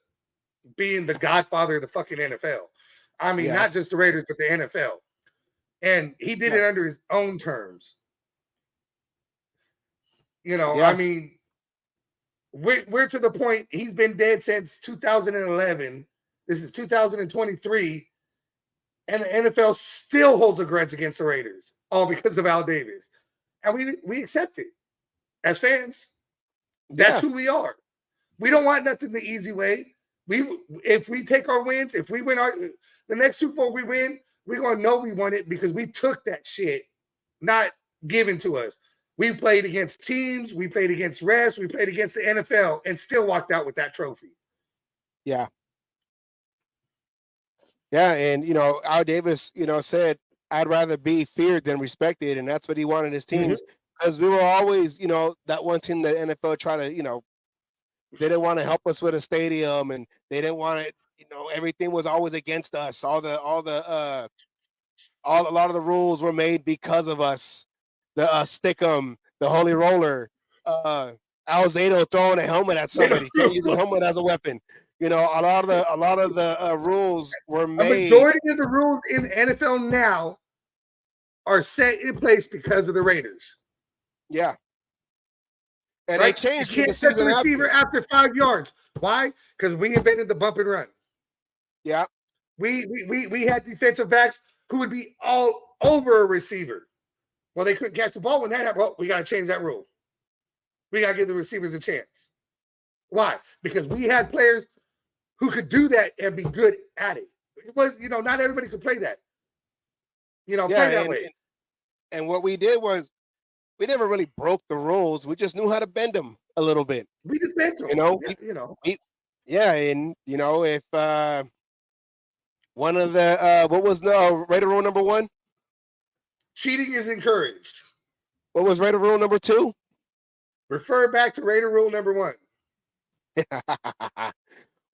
being the godfather of the fucking NFL. I mean, not just the Raiders, but the NFL. And he did it under his own terms. I mean, we're to the point, he's been dead since 2011. This is 2023. And the NFL still holds a grudge against the Raiders, all because of Al Davis. And we accept it as fans. That's who we are. We don't want nothing the easy way. If we take our wins, if we win the next Super Bowl we win, we're going to know we won it because we took that shit, not given to us. We played against teams. We played against refs. We played against the NFL and still walked out with that trophy. Yeah. Yeah. And, Al Davis, said, I'd rather be feared than respected. And that's what he wanted his teams. Because we were always, that one team that NFL tried to, they didn't want to help us with a stadium and they didn't want it. Everything was always against us. A lot of the rules were made because of us. The Stick'em, the Holy Roller, Alzado throwing a helmet at somebody, can't use a helmet as a weapon. A lot of the rules were made. A majority of the rules in the NFL now are set in place because of the Raiders. Yeah. And they changed you can't set the receiver after 5 yards. Why? Because we invented the bump and run. Yeah. We had defensive backs who would be all over a receiver. Well, they couldn't catch the ball when that happened. Well, we got to change that rule. We got to give the receivers a chance. Why? Because we had players who could do that and be good at it. It was, not everybody could play that. Play that way. And what we did was we never really broke the rules. We just knew how to bend them a little bit. We just bent them. And if One of the what was the Raider rule number 1? Cheating is encouraged. What was Raider rule number 2? Refer back to Raider rule number 1.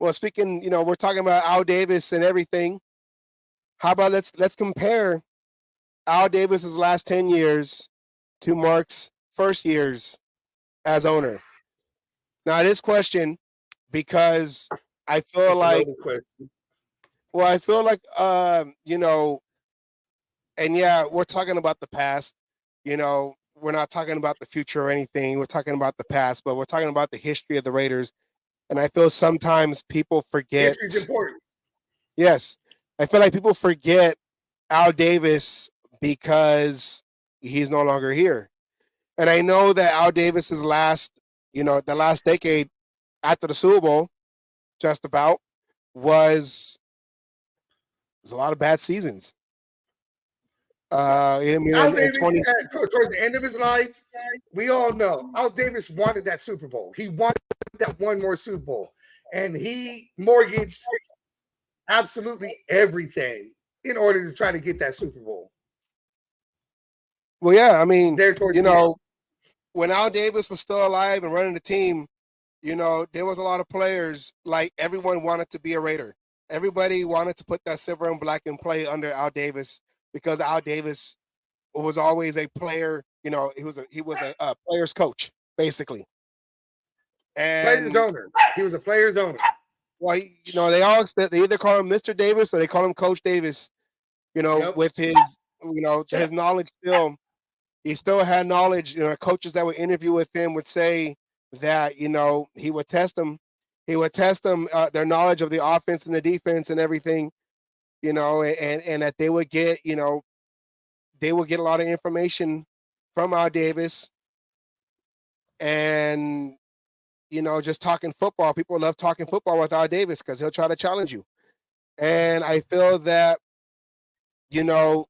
Well, speaking, we're talking about Al Davis and everything. How about let's compare Al Davis's last 10 years to Mark's first years as owner. Now, this question, because I feel like, and yeah, we're talking about the past. We're not talking about the future or anything. We're talking about the past, but we're talking about the history of the Raiders. And I feel sometimes people forget. History's important. Yes. I feel like people forget Al Davis because he's no longer here. And I know that Al Davis's the last decade after the Super Bowl, just about, was a lot of bad seasons. Al Davis, towards the end of his life, we all know Al Davis wanted that Super Bowl. He wanted that one more Super Bowl, and he mortgaged absolutely everything in order to try to get that Super Bowl. Well, yeah, I mean, when Al Davis was still alive and running the team, there was a lot of players, like everyone wanted to be a Raider. Everybody wanted to put that silver and black in play under Al Davis because Al Davis was always a player. He was a player's coach, basically. And player's owner. He was a player's owner. Well, they either call him Mr. Davis or they call him Coach Davis. With his his knowledge still. He still had knowledge. Coaches that would interview with him would say that he would test them. He would test them their knowledge of the offense and the defense and everything. And that they would get a lot of information from Al Davis. And just talking football. People love talking football with Al Davis because he'll try to challenge you. And I feel that in order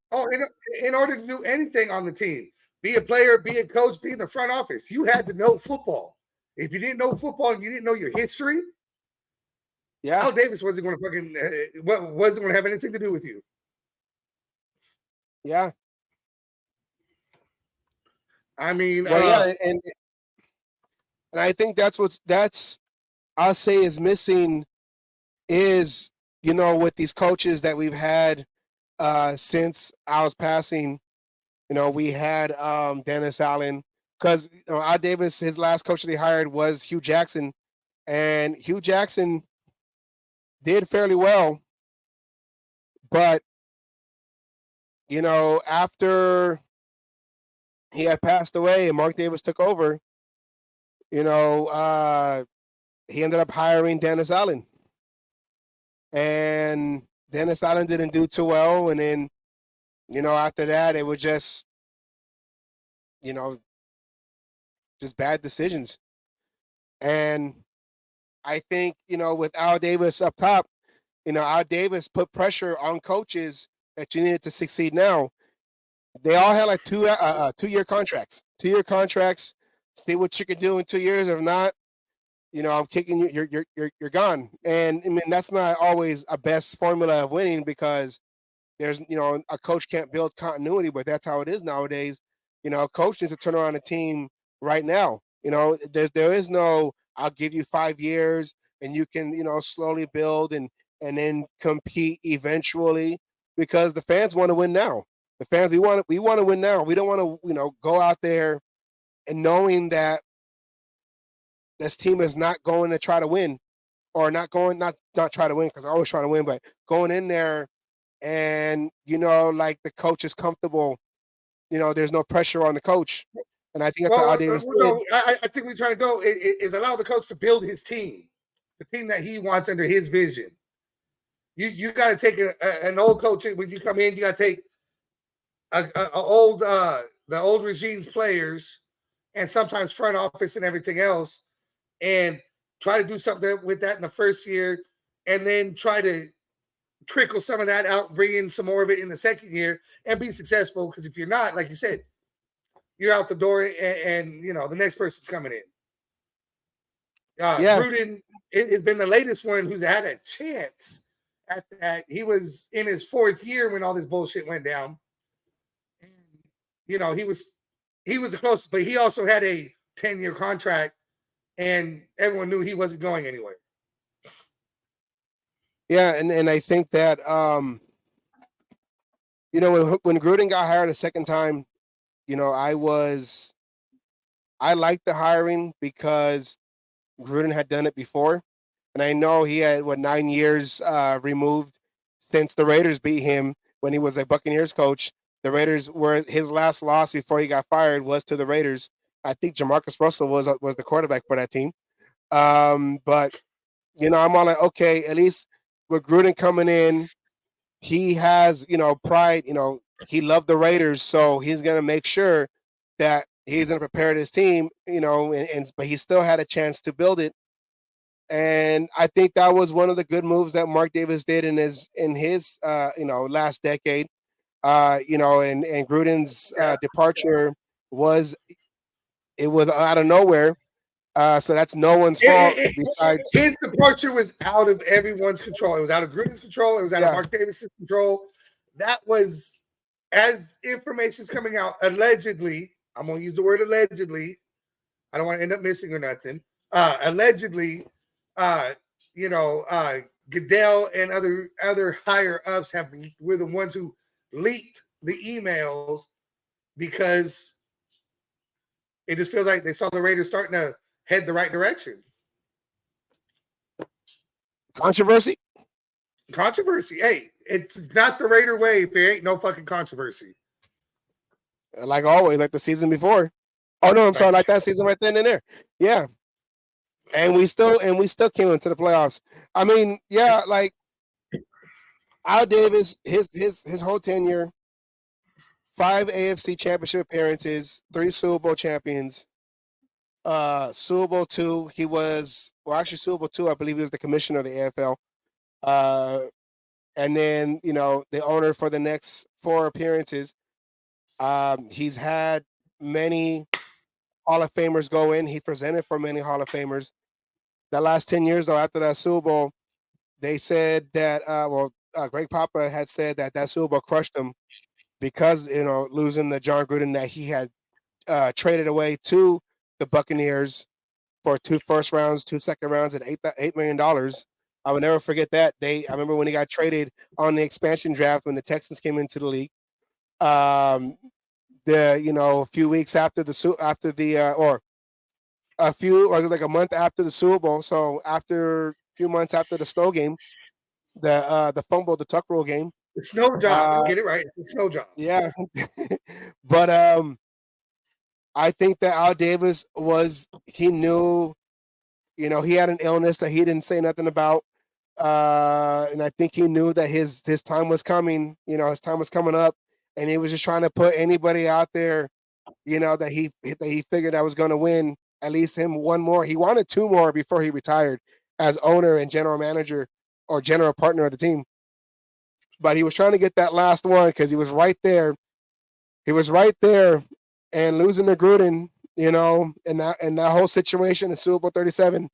to do anything on the team, be a player, be a coach, be in the front office, you had to know football. If you didn't know football and you didn't know your history, Al Davis wasn't going to have anything to do with you. Yeah. I mean, and I think I'll say is missing is, with these coaches that we've had since Al's passing, we had Dennis Allen, because Al Davis, his last coach that he hired was Hugh Jackson, and Hugh Jackson did fairly well, but after he had passed away and Mark Davis took over, he ended up hiring Dennis Allen, and Dennis Allen didn't do too well, and then after that it was just bad decisions. And I think with Al Davis up top, Al Davis put pressure on coaches that you needed to succeed. Now they all had like 2-year contracts. 2-year contracts. See what you can do in 2 years. If not, I'm kicking you. You're gone. And I mean, that's not always a best formula of winning, because there's a coach can't build continuity, but that's how it is nowadays. A coach needs to turn around a team right now. There is no I'll give you 5 years and you can slowly build and then compete eventually, because the fans want to win now. The fans we want to win now. We don't want to go out there and knowing that this team is not going to try to win, or not try to win, because they're always trying to win, but going in there and like the coach is comfortable. There's no pressure on the coach, and I think that's what Al Davis did. I think we're trying to go is allow the coach to build his team, the team that he wants under his vision. You got to take an old coach when you come in. You got to take the old regime's players, and sometimes front office and everything else, and try to do something with that in the first year, and then try to trickle some of that out, bring in some more of it in the second year, and be successful. Because if you're not, like you said, you're out the door, and the next person's coming in. Gruden has been the latest one who's had a chance at that. He was in his 4th year when all this bullshit went down. And, you know, he was the closest, but he also had a 10-year contract, and everyone knew he wasn't going anywhere. Yeah, and I think that you know, when Gruden got hired a second time, you know, I liked the hiring because Gruden had done it before, and I know he had 9 years removed since the Raiders beat him when he was a Buccaneers coach. The Raiders were his last loss before he got fired was to the Raiders. I think Jamarcus Russell was the quarterback for that team. But you know, I'm all like, okay, at least with Gruden coming in, he has, you know, pride. You know, he loved the Raiders, so he's gonna make sure that he's gonna prepare his team. You know, but he still had a chance to build it. And I think that was one of the good moves that Mark Davis did in his you know, last decade. You know, and Gruden's departure was out of nowhere. So that's no one's fault besides His departure was out of everyone's control. It was out of Gruden's control. It was out of Mark Davis's control. That was, as information's coming out, allegedly. I'm gonna use the word allegedly. I don't want to end up missing or nothing. Allegedly, you know, Goodell and other higher ups were the ones who leaked the emails because it just feels like they saw the Raiders starting to head the right direction. Controversy. Hey, it's not the Raider way if there ain't no fucking controversy. Like always, like the season before. Oh no, I'm sorry, like that season right then and there. Yeah. And we still came into the playoffs. I mean, yeah, like Al Davis, his whole tenure, 5 AFC championship appearances, 3 Super Bowl champions. Super Bowl 2, he was Super Bowl 2, I believe he was the commissioner of the AFL. And then, you know, the owner for the next 4 appearances. He's had many Hall of Famers go in. He's presented for many Hall of Famers. The last 10 years, though, after that Super Bowl, they said that, Greg Papa had said that Super Bowl crushed him because, you know, losing the John Gruden that he had traded away to the Buccaneers for 2 first rounds, 2 second rounds, and $8 million. I will never forget that. I remember when he got traded on the expansion draft when the Texans came into the league. You know, a few weeks after it was like a month after the Super Bowl. So after a few months after the snow game, the fumble, the tuck roll game. The snow job, get it right. It's the snow job. Yeah. But I think that Al Davis he knew, you know, he had an illness that he didn't say nothing about. And I think he knew that his time was coming, you know, his time was coming up, and he was just trying to put anybody out there, you know, that he figured I was going to win at least him 1 more. He wanted 2 more before he retired as owner and general manager or general partner of the team. But he was trying to get that last one because he was right there. He was right there, and losing to Gruden, you know, and that whole situation in Super Bowl 37,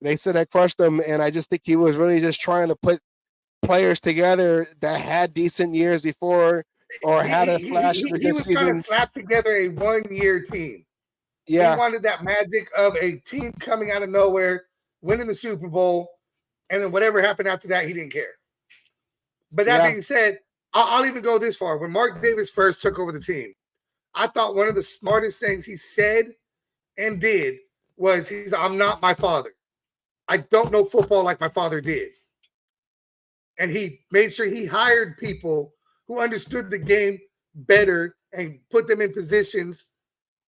they said that crushed him. And I just think he was really just trying to put players together that had decent years before or had a flash of a good season. He was trying to slap together a 1-year team. Yeah. He wanted that magic of a team coming out of nowhere, winning the Super Bowl, and then whatever happened after that, he didn't care. But that being said, I'll even go this far. When Mark Davis first took over the team, I thought one of the smartest things he said and did was I'm not my father. I don't know football like my father did. And he made sure he hired people who understood the game better and put them in positions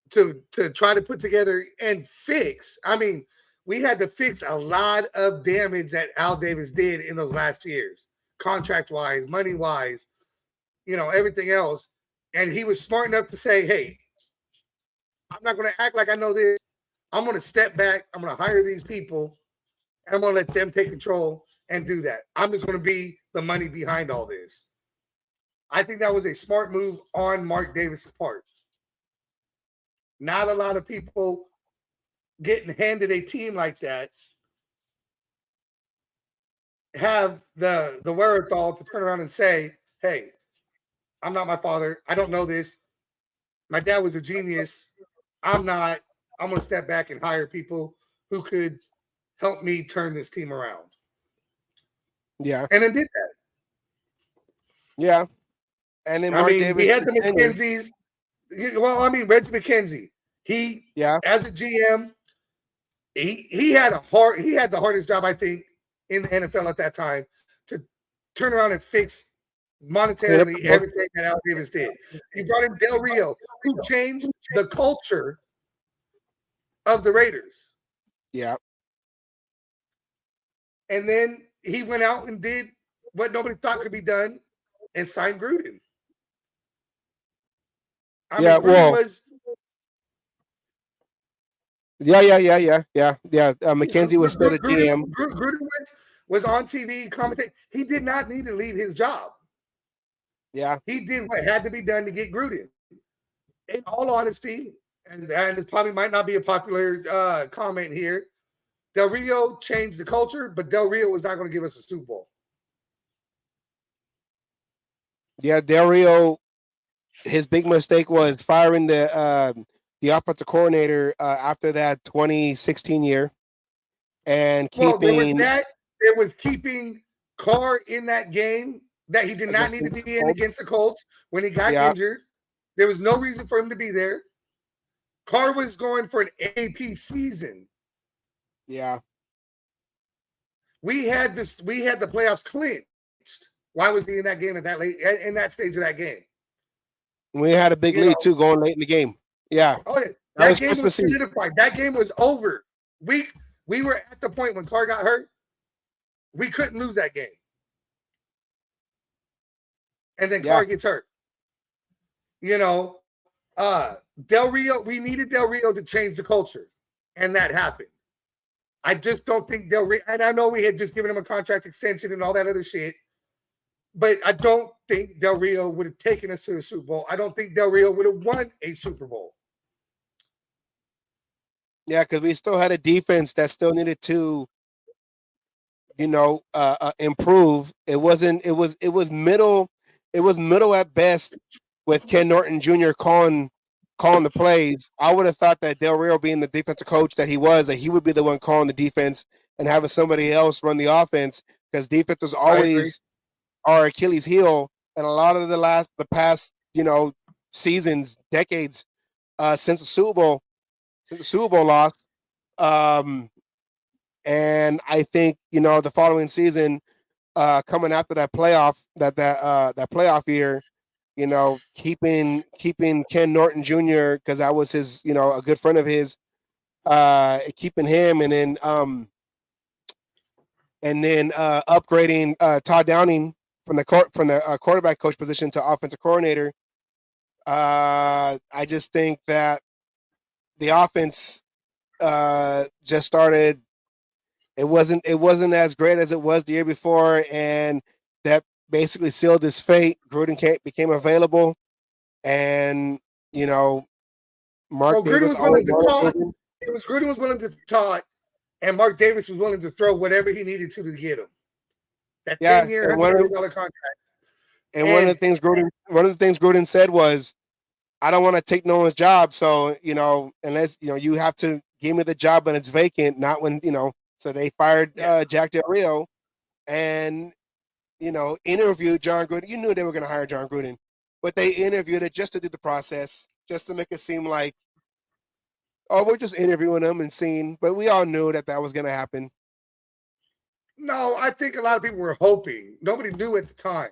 to try to put together and fix. I mean, we had to fix a lot of damage that Al Davis did in those last years, contract-wise, money-wise, you know, everything else. And he was smart enough to say, hey, I'm not going to act like I know this. I'm going to step back. I'm going to hire these people. And I'm going to let them take control and do that. I'm just going to be the money behind all this. I think that was a smart move on Mark Davis's part. Not a lot of people getting handed a team like that have the wherewithal to turn around and say, hey, I'm not my father. I don't know this. My dad was a genius. I'm not. I'm going to step back and hire people who could help me turn this team around. Yeah. And then did that. Yeah. And then Mark Davis. We had the McKenzies. Well, Reggie McKenzie. He, as a GM, he had the hardest job, I think, in the NFL at that time to turn around and fix monetarily everything that Al Davis did. He brought in Del Rio, who changed the culture of the Raiders. Yeah. And then he went out and did what nobody thought could be done and signed Gruden. McKenzie was still the GM. Gruden was on TV commentating. He did not need to leave his job. Yeah. He did what had to be done to get Gruden. In all honesty, and it probably might not be a popular comment here, Del Rio changed the culture, but Del Rio was not going to give us a Super Bowl. Yeah, Del Rio, his big mistake was firing the offensive coordinator after that 2016 year, and keeping there was keeping Carr in that game that he did not need to be in against the Colts when he got injured. There was no reason for him to be there. Carr was going for an AP season. Yeah. We had the playoffs clinched. Why was he in that game at that late in that stage of that game? We had a big lead too going late in the game. Yeah. Oh, yeah. That game was solidified. That game was over. We were at the point when Carr got hurt. We couldn't lose that game. And then Carr gets hurt. Del Rio, we needed Del Rio to change the culture. And that happened. I just don't think Del Rio, and I know we had just given him a contract extension and all that other shit, but I don't think Del Rio would have taken us to the Super Bowl. I don't think Del Rio would have won a Super Bowl. Yeah, because we still had a defense that still needed to, improve. It was middle at best with Ken Norton Jr. calling the plays. I would have thought that Del Rio, being the defensive coach that he was, that he would be the one calling the defense and having somebody else run the offense, because defense was always our Achilles heel. And a lot of the past, seasons, decades, since the Super Bowl loss. And I think, the following season, coming after that playoff, that playoff year, keeping Ken Norton Jr., because that was his, a good friend of his, keeping him, and then upgrading Todd Downing from the quarterback coach position to offensive coordinator. I just think that the offense just started. It wasn't as great as it was the year before, and that basically sealed his fate. Gruden became available, and Mark Davis Gruden was willing to talk, and Mark Davis was willing to throw whatever he needed to get him. That 10-year, $100 million contract. And one of the things Gruden said was, "I don't want to take no one's job, so unless you have to give me the job and it's vacant, not when." So they fired Jack Del Rio, and interviewed John Gruden. You knew they were going to hire John Gruden, but they interviewed it just to do the process, just to make it seem like, oh, we're just interviewing him and seeing. But we all knew that was going to happen. No, I think a lot of people were hoping. Nobody knew at the time.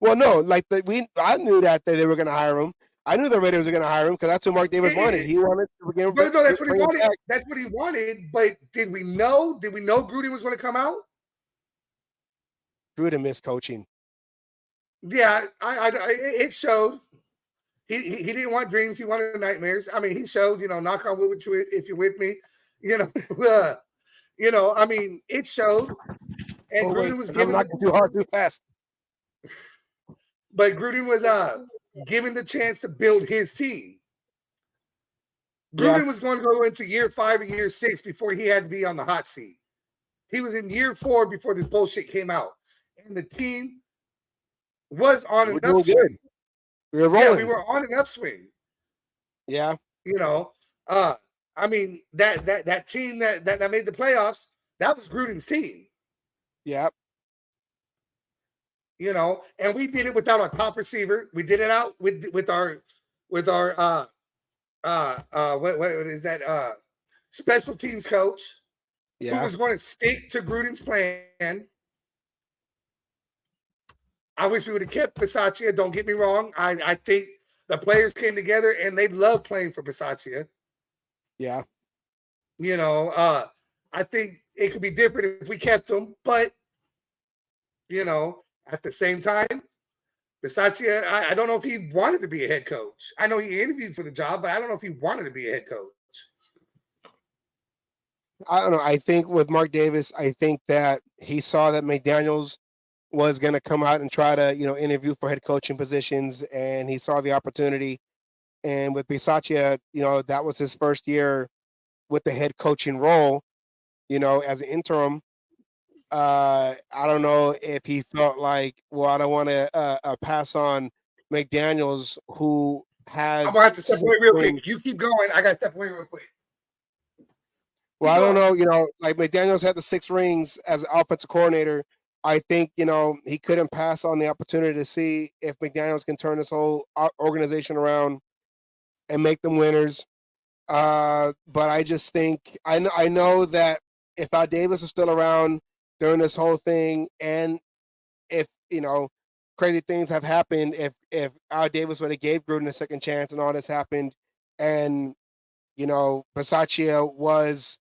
Well, no, I knew that they were going to hire him. I knew the Raiders were going to hire him because that's what Mark Davis wanted. He wanted to begin. But no, that's what he wanted. That's what he wanted. But did we know? Did we know Gruden was going to come out? Gruden missed coaching. Yeah, it showed. He didn't want dreams. He wanted nightmares. He showed. Knock on wood if you're with me. It showed. And Gruden was giving. I'm knocking too hard, too fast. But Gruden was given the chance to build his team. Gruden was going to go into year 5 or year 6 before he had to be on the hot seat. He was in year 4 before this bullshit came out, and the team was on an doing upswing. good. We were rolling. Yeah, we were on an upswing. Yeah. You know, I mean that team that made the playoffs, that was Gruden's team. Yeah. You know, and we did it without our top receiver. We did it out with our what is that special teams coach who was going to stick to Gruden's plan. I wish we would have kept Bisaccia. Don't get me wrong. I think the players came together and they love playing for Bisaccia. Yeah. You know, I think it could be different if we kept him, but you know, at the same time, Bisaccia, I don't know if he wanted to be a head coach. I know he interviewed for the job, but I don't know if he wanted to be a head coach. I don't know. I think with Mark Davis, I think that he saw that McDaniels was going to come out and try to, interview for head coaching positions, and he saw the opportunity. And with Bisaccia, that was his first year with the head coaching role, as an interim. I don't know if he felt like, well, I don't want to pass on McDaniels, who has. I'm gonna have to step away real quick. You keep going. I gotta step away real quick. Well, I don't know. Like McDaniels had the 6 rings as an offensive coordinator. I think he couldn't pass on the opportunity to see if McDaniels can turn this whole organization around and make them winners. But I just think I know that if Al Davis was still around during this whole thing, and if crazy things have happened, if Al Davis would have gave Gruden a second chance and all this happened, and Bisaccia was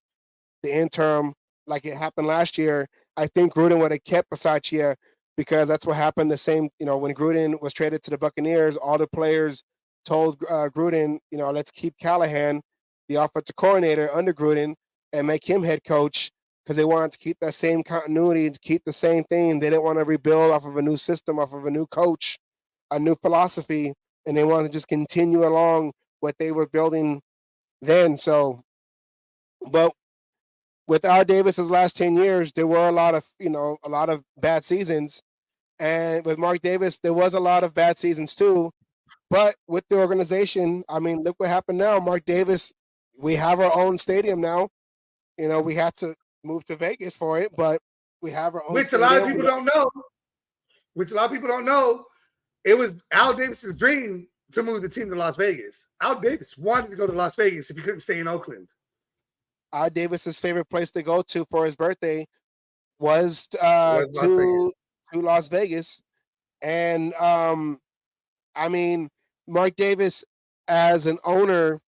the interim like it happened last year, I think Gruden would have kept Bisaccia, because that's what happened. The same, when Gruden was traded to the Buccaneers, all the players told Gruden, let's keep Callahan, the offensive coordinator, under Gruden and make him head coach, because they wanted to keep that same continuity, to keep the same thing. They didn't want to rebuild off of a new system, off of a new coach, a new philosophy, and they wanted to just continue along what they were building then. So, but with Al Davis's last 10 years, there were a lot of bad seasons. And with Mark Davis, there was a lot of bad seasons too. But with the organization, I mean, look what happened now. Mark Davis, we have our own stadium now. We had to move to Vegas for it, but we have our own Which stadium. a lot of people don't know. It was Al Davis's dream to move the team to Las Vegas. Al Davis wanted to go to Las Vegas if he couldn't stay in Oakland. Al Davis's favorite place to go to for his birthday was to Las Vegas. And I mean, Mark Davis as an owner,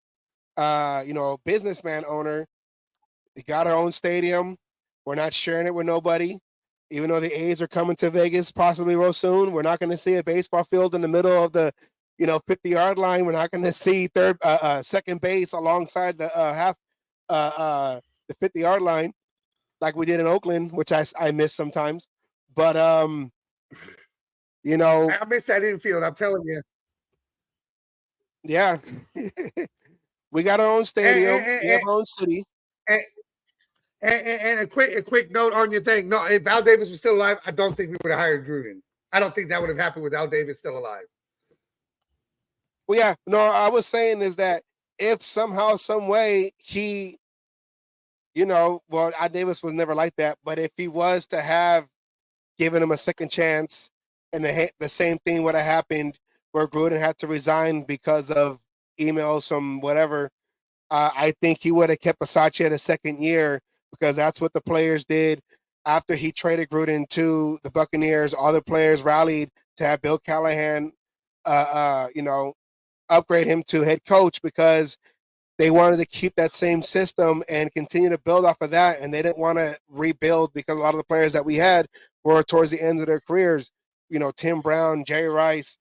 businessman owner, we got our own stadium. We're not sharing it with nobody. Even though the A's are coming to Vegas possibly real soon, we're not going to see a baseball field in the middle of the 50-yard line. We're not going to see second base alongside the the 50-yard line like we did in Oakland, which I miss sometimes. But I miss that infield, I'm telling you. Yeah. We got our own stadium. We have our own city. And a quick note on your thing. No, if Al Davis was still alive, I don't think we would have hired Gruden. I don't think that would have happened with Al Davis still alive. Well, yeah. No, I was saying is that if somehow, some way he, Al Davis was never like that, but if he was to have given him a second chance, and the same thing would have happened where Gruden had to resign because of emails from whatever, I think he would have kept Bisaccia the second year, because that's what the players did after he traded Gruden to the Buccaneers. All the players rallied to have Bill Callahan, upgrade him to head coach, because they wanted to keep that same system and continue to build off of that. And they didn't want to rebuild, because a lot of the players that we had were towards the ends of their careers. Tim Brown, Jerry Rice,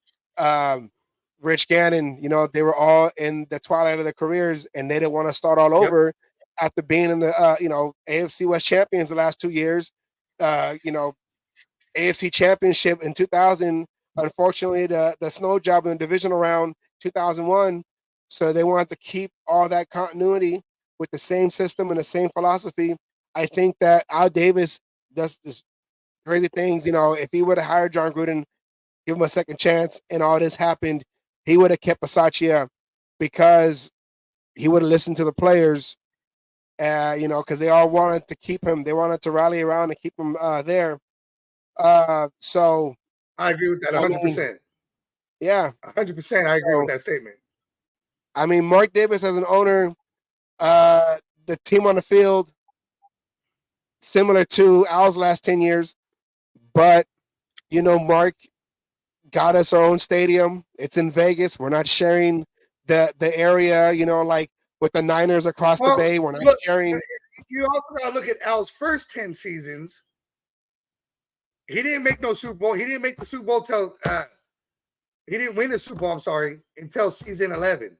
Rich Gannon, they were all in the twilight of their careers, and they didn't want to start all over after being in the, AFC West champions the last 2 years, AFC championship in 2000. Unfortunately, the snow job in the divisional round 2001. So they wanted to keep all that continuity with the same system and the same philosophy. I think that Al Davis does this crazy things. If he would have hired John Gruden, give him a second chance, and all this happened, he would have kept Bisaccia because he would have listened to the players. Because they all wanted to keep him. They wanted to rally around and keep him there. So I agree with that 100%. Yeah, 100%. I agree with that statement. I mean, Mark Davis as an owner, the team on the field, similar to Al's last 10 years, but Mark got us our own stadium. It's in Vegas. We're not sharing the area, like with the Niners across the bay. We're not sharing. You also got to look at Al's first 10 seasons. He didn't make no Super Bowl. He didn't make the Super Bowl till he didn't win the Super Bowl, until season 11.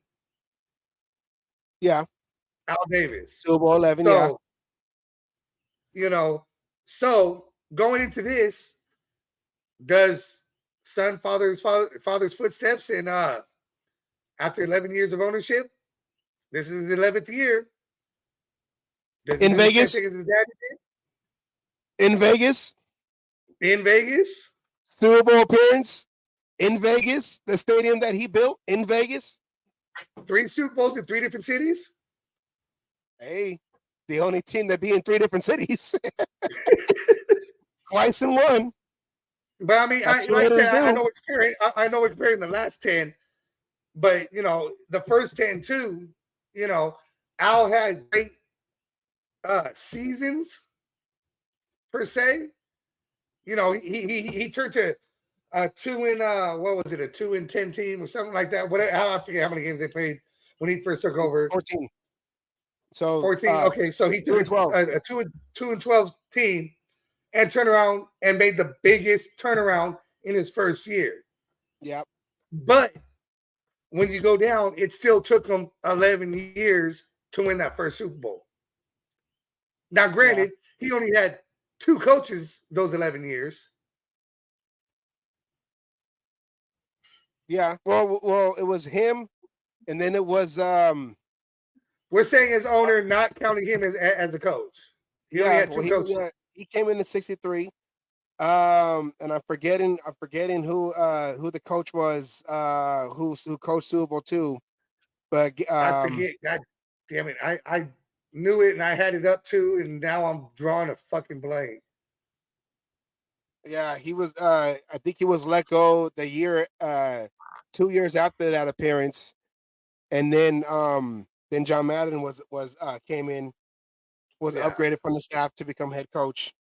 Yeah. Al Davis. Super Bowl 11, yeah. So going into this, does son follow his father's footsteps? And after 11 years of ownership, this is the 11th year. Does in Vegas? The same thing as his dad did? In Vegas? In Vegas? Super Bowl appearance? In Vegas? The stadium that he built in Vegas? 3 Super Bowls in 3 different cities? Hey, the only team that be in 3 different cities. Twice in one. But I mean, I know we're comparing the last 10, but the first 10 too, Al had great seasons per se. He turned to a 2-10 team or something like that. Whatever, I forget how many games they played when he first took over. 14. So 14. Okay, so he took a 2-12 team and turned around and made the biggest turnaround in his first year. Yep. But when you go down, it still took him 11 years to win that first Super Bowl. Now, granted, he only had 2 coaches those 11 years. Yeah. Well, it was him, and then it was we're saying as owner, not counting him as a coach. He only had 2 coaches. He came in at 63. And I'm forgetting who the coach was, who coached Super Bowl II. But I forget. God damn it. I knew it and I had it up too, and now I'm drawing a fucking blank. Yeah, he was I think he was let go the year 2 years after that appearance. And then John Madden was came in, was upgraded from the staff to become head coach.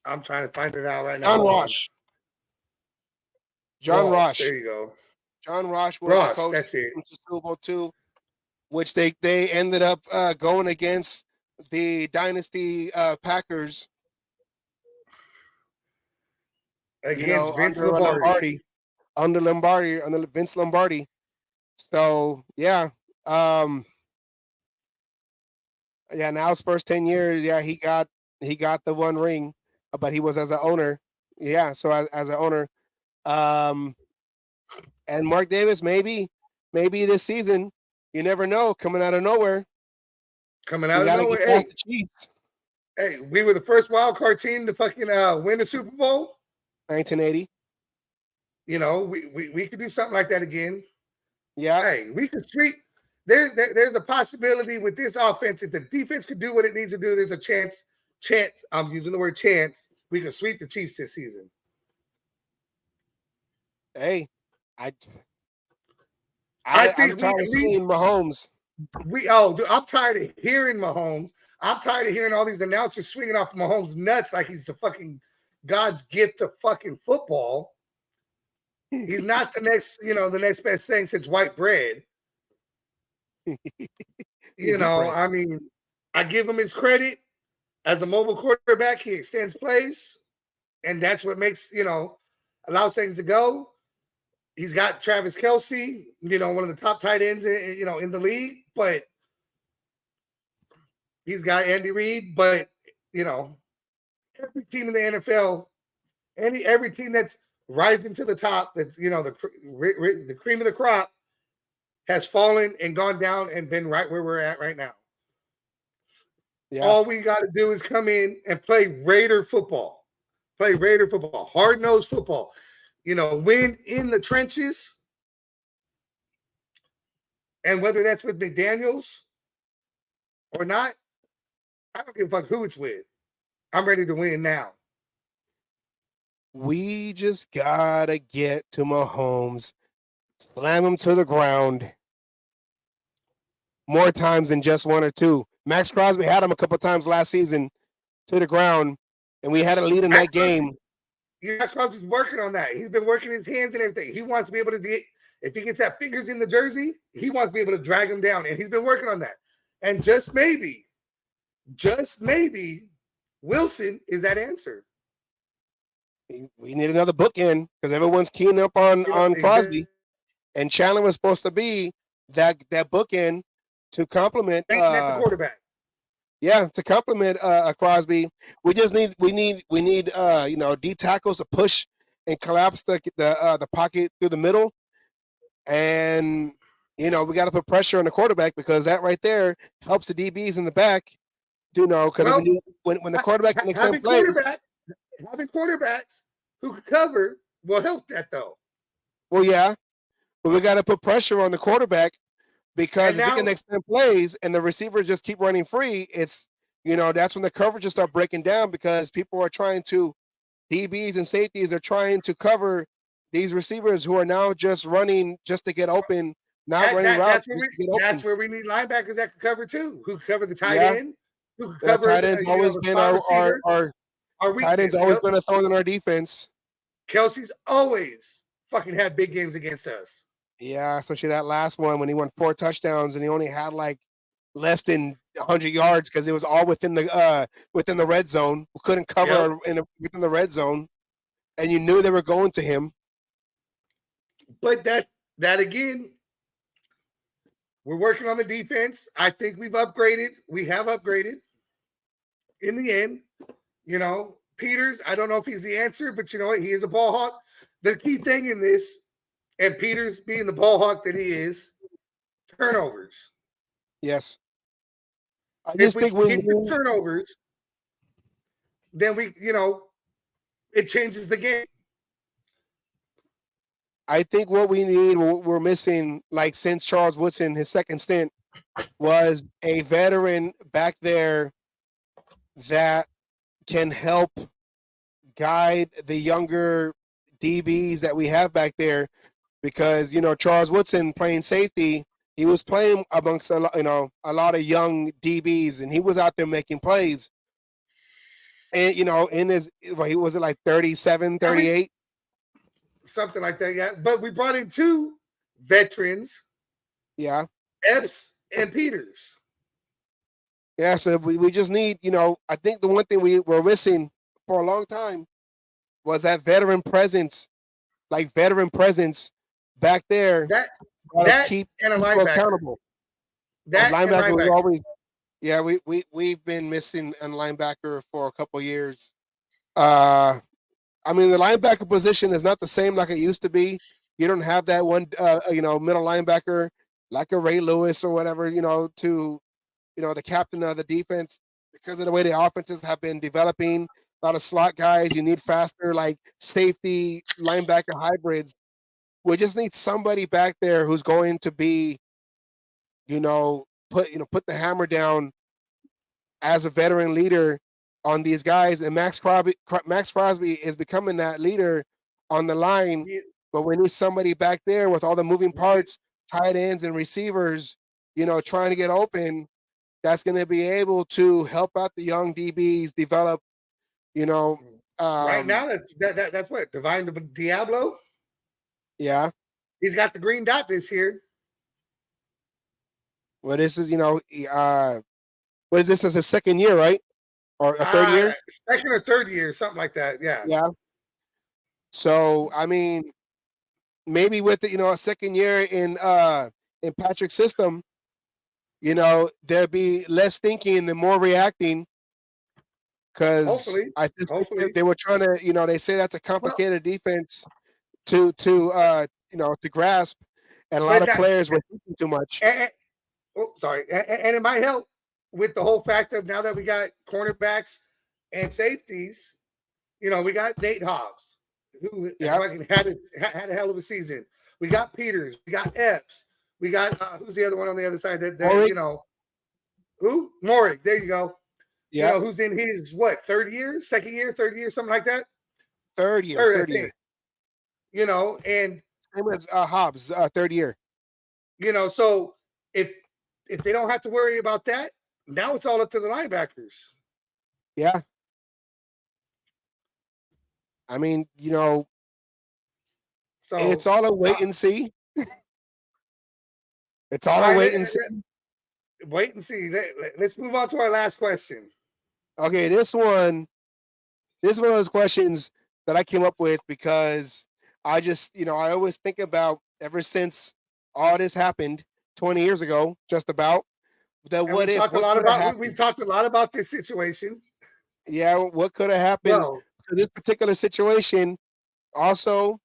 I'm trying to find it out right now. John Ross. There you go. John Ross was the coach that's it. to Super Bowl II, which they ended up going against the dynasty Packers against Vince Lombardi. Under Vince Lombardi. So yeah. Now his first 10 years, he got the 1 ring, but he was as an owner. Yeah, so as an owner. And Mark Davis, maybe this season, you never know, coming out of nowhere. Hey, we were the first wild card team to fucking win the Super Bowl. 1980. We could do something like that again. Yeah. Hey, we could sweep. There's a possibility with this offense. If the defense could do what it needs to do, there's a chance. I'm using the word chance. We could sweep the Chiefs this season. Hey, I think I'm tired of seeing Mahomes. I'm tired of hearing Mahomes. I'm tired of hearing all these announcers swinging off Mahomes' nuts like he's the fucking God's gift to fucking football. He's not the next best thing since white bread. I mean, I give him his credit. As a mobile quarterback, he extends plays, and that's what makes, allows things to go. He's got Travis Kelce, one of the top tight ends, in the league, but he's got Andy Reid. But, every team in the NFL, every team that's rising to the top, that's the cream of the crop, has fallen and gone down and been right where we're at right now. Yeah. All we got to do is come in and play Raider football, hard-nosed football. Win in the trenches, and whether that's with McDaniels or not, I don't give a fuck who it's with. I'm ready to win now. We just gotta get to Mahomes, slam him to the ground more times than just one or two. Max Crosby had him a couple times last season to the ground, and we had a lead in that game. Max Crosby's working on that. He's been working his hands and everything. He wants to be able to do, if he gets that fingers in the jersey, he wants to be able to drag him down, and he's been working on that. And just maybe, Wilson is that answer. We need another bookend because everyone's keying up on Crosby, and Chandler was supposed to be that bookend to complement at the quarterback. Yeah, to complement Crosby. We need D tackles to push and collapse the pocket through the middle, and we got to put pressure on the quarterback because that right there helps the DBs in the back. Because when the quarterback can extend plays. Having quarterbacks who could cover will help that, though. Well, yeah, but we got to put pressure on the quarterback because if he can extend plays and the receivers just keep running free, it's that's when the coverages start breaking down because people are trying to DBs and safeties are trying to cover these receivers who are now just running just to get open, running routes. That's where we need linebackers that can cover too, who cover the tight end. Who can cover tight end's always been our tight end's always been a thorn in our defense. Kelsey's always fucking had big games against us. Yeah, especially that last one when he won 4 touchdowns and he only had like less than 100 yards because it was all within the red zone. We couldn't cover within the red zone, and you knew they were going to him. But that again, we're working on the defense. I think we've upgraded. We have upgraded. In the end, Peters, I don't know if he's the answer, but you know what? He is a ball hawk. The key thing in this, and Peters being the ball hawk that he is, turnovers. Yes. I just think we get the turnovers, then it changes the game. I think what we need, what we're missing, like since Charles Woodson, his second stint, was a veteran back there that can help guide the younger DBs that we have back there because, Charles Woodson playing safety, he was playing amongst a lot of young DBs and he was out there making plays. And, he was like 37, 38? Something like that, yeah. But we brought in 2 veterans. Yeah. Epps and Peters. Yeah, so we just need, I think the one thing we were missing for a long time was that veteran presence back there. That keep and a linebacker accountable. That linebacker was always, we've been missing a linebacker for a couple years. The linebacker position is not the same like it used to be. You don't have that one, middle linebacker like a Ray Lewis or whatever, to the captain of the defense because of the way the offenses have been developing. A lot of slot guys. You need faster, like safety linebacker hybrids. We just need somebody back there who's going to be, put the hammer down as a veteran leader on these guys. And Max Crosby is becoming that leader on the line. Yeah. But we need somebody back there with all the moving parts, tight ends and receivers, trying to get open. That's going to be able to help out the young DBs develop, right now, that's what, Divine Diablo? Yeah. He's got the green dot this year. Well, this is, what is this? As his second year, right? Or a third year? Second or third year, something like that, yeah. Yeah. So, maybe with a second year in Patrick's system, there'd be less thinking and more reacting. Because I just think they were trying to, they say that's a complicated defense. to grasp, and a lot of players were thinking too much. And it might help with the whole fact of now that we got cornerbacks and safeties. We got Nate Hobbs, who fucking had a hell of a season. We got Peters, we got Epps, we got who's the other one on the other side? Who? Morick. There you go. Yeah, who's in his third year, something like that. Third year. And same as Hobbs, third year. So if they don't have to worry about that, now it's all up to the linebackers. Yeah. I mean, so it's all a wait and see. It's all a wait and see. Wait and see. Let's move on to our last question. Okay, this is one of those questions that I came up with because I just, I always think about ever since all this happened 20 years ago, just about that. We've talked a lot about this situation. Yeah, what could have happened? Well, this particular situation also,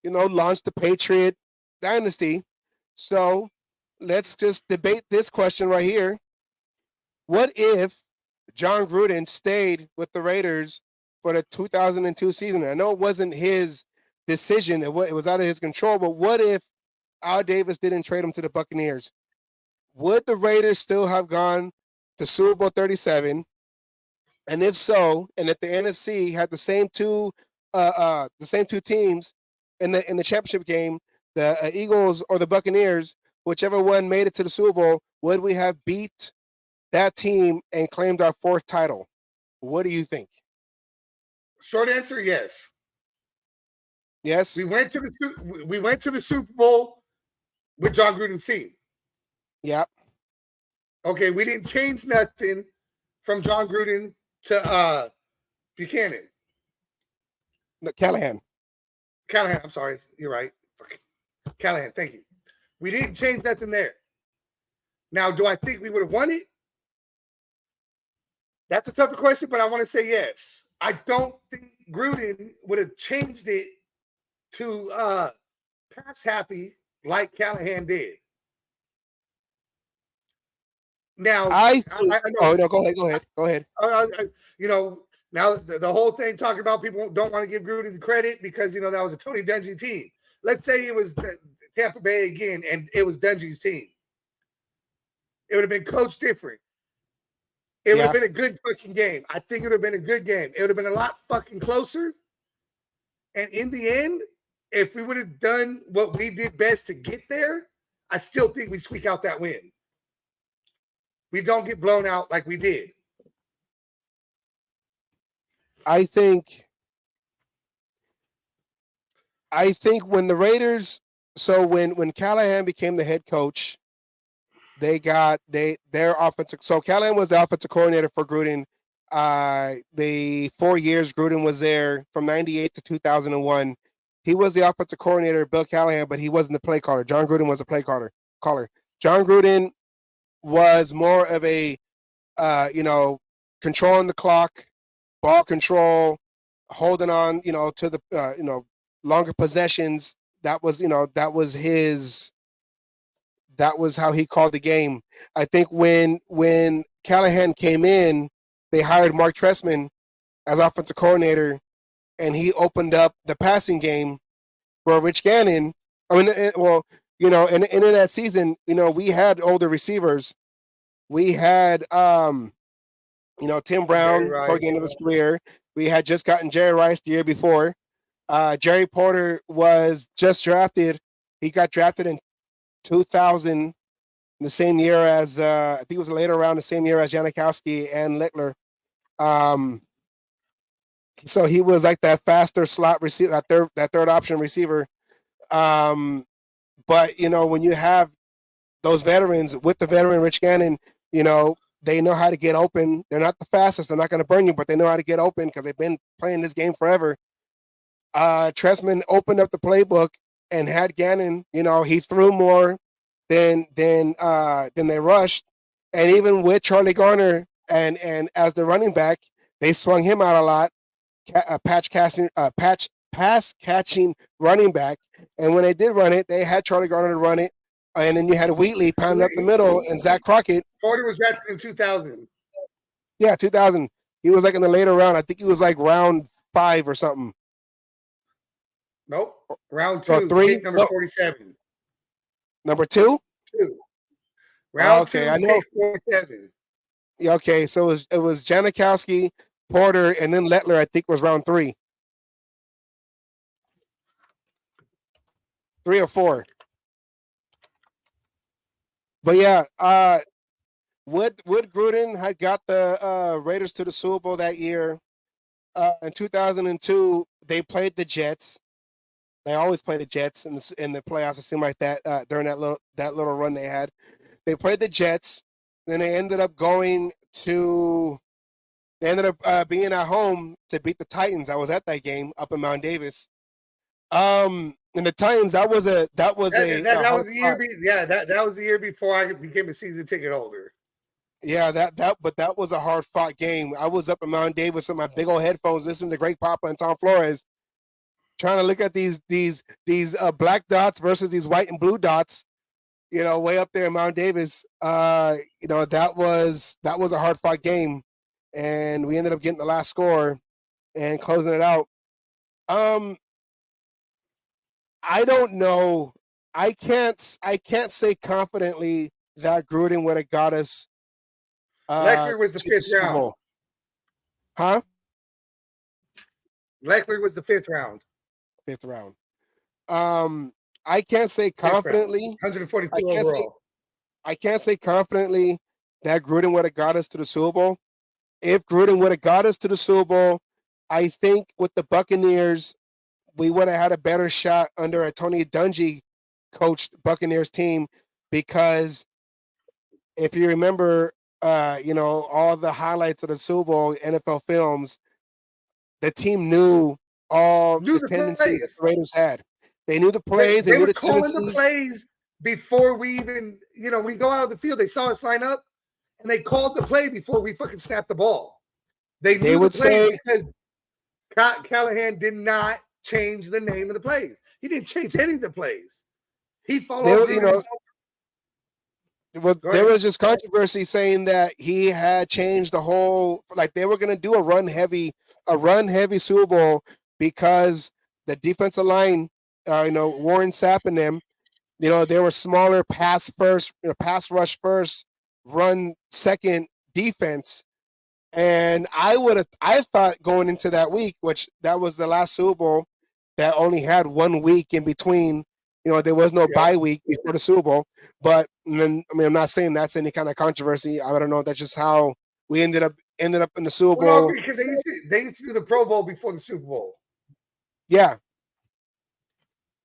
launched the Patriot dynasty. So let's just debate this question right here. What if John Gruden stayed with the Raiders for the 2002 season? I know it wasn't his decision. It was out of his control. But what if Al Davis didn't trade him to the Buccaneers? Would the Raiders still have gone to Super Bowl 37? And if so, and if the NFC had the same two teams in the championship game, the Eagles or the Buccaneers, whichever one made it to the Super Bowl, would we have beat that team and claimed our fourth title? What do you think? Short answer, yes. Yes. We went to the Super Bowl with John Gruden's team. Yep. Okay, we didn't change nothing from John Gruden to Buchanan. No, Callahan, I'm sorry. You're right. Callahan, thank you. We didn't change nothing there. Now, do I think we would have won it? That's a tougher question, but I want to say yes. I don't think Gruden would have changed it to pass happy like Callahan did. Now, I know. No, go ahead. Now the whole thing talking about people don't want to give Gruden the credit because that was a Tony Dungy team. Let's say it was Tampa Bay again, and it was Dungy's team. It would have been coached different. It would have been a good fucking game. I think it would have been a good game. It would have been a lot fucking closer. And in the end, if we would have done what we did best to get there, I still think we squeak out that win. We don't get blown out like we did. I think when the Raiders, so when Callahan became the head coach, they got their offensive. So Callahan was the offensive coordinator for Gruden. The 4 years Gruden was there from 98 to 2001. He was the offensive coordinator, Bill Callahan, but he wasn't the play caller. John Gruden was a play caller. John Gruden was more of a, controlling the clock, ball control, holding on, to the, longer possessions. That was how he called the game. I think when Callahan came in, they hired Mark Trestman as offensive coordinator, and he opened up the passing game for Rich Gannon. I mean, and in that season, we had older receivers. We had, Tim Brown towards the end of his career. We had just gotten Jerry Rice the year before. Jerry Porter was just drafted. He got drafted in 2000, the same year as I think it was later around the same year as Janikowski and Littler. So he was like that faster slot receiver, that third option receiver. But when you have those veterans with the veteran Rich Gannon, they know how to get open. They're not the fastest. They're not going to burn you, but they know how to get open because they've been playing this game forever. Trestman opened up the playbook and had Gannon. He threw more than they rushed, and even with Charlie Garner and as the running back, they swung him out a lot. Patch pass catching running back. And when they did run it, they had Charlie Garner to run it. And then you had Wheatley pounding up the middle and Zach Crockett. Porter was drafted in 2000. Yeah, 2000. He was like in the later round. I think he was like round 5 or something. Nope. Round 2. 3? Pick number 47. Number 2? 2. Round okay, 2, I know. pick 47. Yeah, okay, so it was Janikowski, Porter, and then Lettler, I think, was round 3. 3 or 4. But yeah, Wood Gruden had got the Raiders to the Super Bowl that year. In 2002, they played the Jets. They always play the Jets in the playoffs. It seemed like that during that little run they had. They played the Jets. Then they ended up being at home to beat the Titans. I was at that game up in Mount Davis. And the Titans, that was the year before I became a season ticket holder. Yeah, but that was a hard fought game. I was up in Mount Davis with my big old headphones, listening to Greg Papa and Tom Flores, trying to look at these black dots versus these white and blue dots. Way up there in Mount Davis. That was a hard fought game, and we ended up getting the last score and closing it out. I don't know. I can't say confidently that Gruden would have got us. Leckler was the 5th round. Huh? Leckler was the 5th round. 5th round. I can't say confidently. 142 overall. I can't say confidently that Gruden would have got us to the Super Bowl. If Gruden would have got us to the Super Bowl, I think with the Buccaneers, we would have had a better shot under a Tony Dungy coached Buccaneers team, because if you remember, all the highlights of the Super Bowl, NFL films, the team knew all the tendencies that the Raiders had. They knew the plays. They knew the tendencies. Calling the plays before we even, we go out of the field. They saw us line up, and they called the play before we fucking snapped the ball. They would say because Callahan did not change the name of the plays. He didn't change any of the plays. He followed. There was just controversy saying that he had changed the whole, like they were going to do a run heavy Super Bowl because the defensive line, Warren Sapp and them, they were smaller pass rush first, run second defense. And I thought going into that week, which that was the last Super Bowl that only had 1 week in between. There was no bye week before the Super Bowl. But then, I'm not saying that's any kind of controversy. I don't know. That's just how we ended up in the Super Bowl. Because they used to do the Pro Bowl before the Super Bowl. Yeah.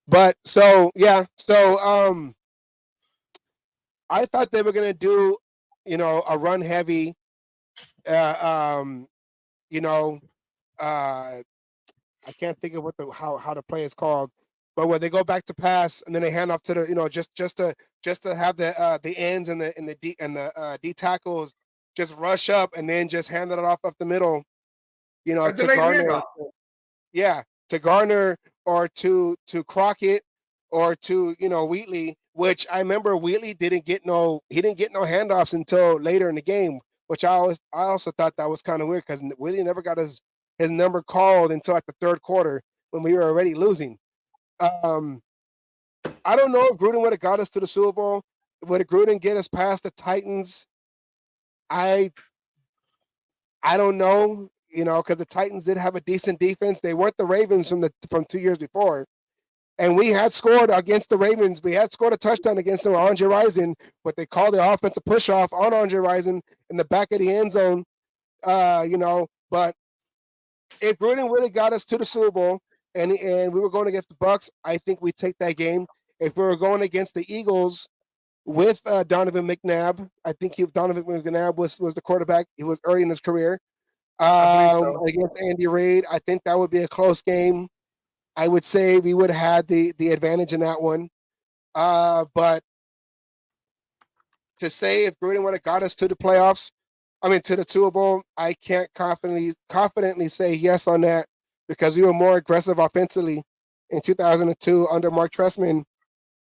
But I thought they were gonna do, a run heavy. I can't think of how the play is called, but where they go back to pass and then they hand off to the, just to have the ends and the D tackles just rush up and then just hand it off up the middle, to Garner. Yeah, to Garner or to Crockett or to Wheatley, which I remember Wheatley didn't get no handoffs until later in the game, which I also thought that was kind of weird because Wheatley never got his number called until like the third quarter when we were already losing. I don't know if Gruden would have got us to the Super Bowl. Would Gruden get us past the Titans? I don't know, because the Titans did have a decent defense. They weren't the Ravens from 2 years before. And we had scored against the Ravens. We had scored a touchdown against them, Andre Rison, but they called the offensive push-off on Andre Rison in the back of the end zone, But if Gruden would have got us to the Super Bowl and we were going against the Bucs, I think we'd take that game. If we were going against the Eagles with Donovan McNabb, I think Donovan McNabb was the quarterback. He was early in his career. Against Andy Reid, I think that would be a close game. I would say we would have had the advantage in that one. But to say if Gruden would have got us to the playoffs, to the Super Bowl, I can't confidently say yes on that because we were more aggressive offensively in 2002 under Mark Trestman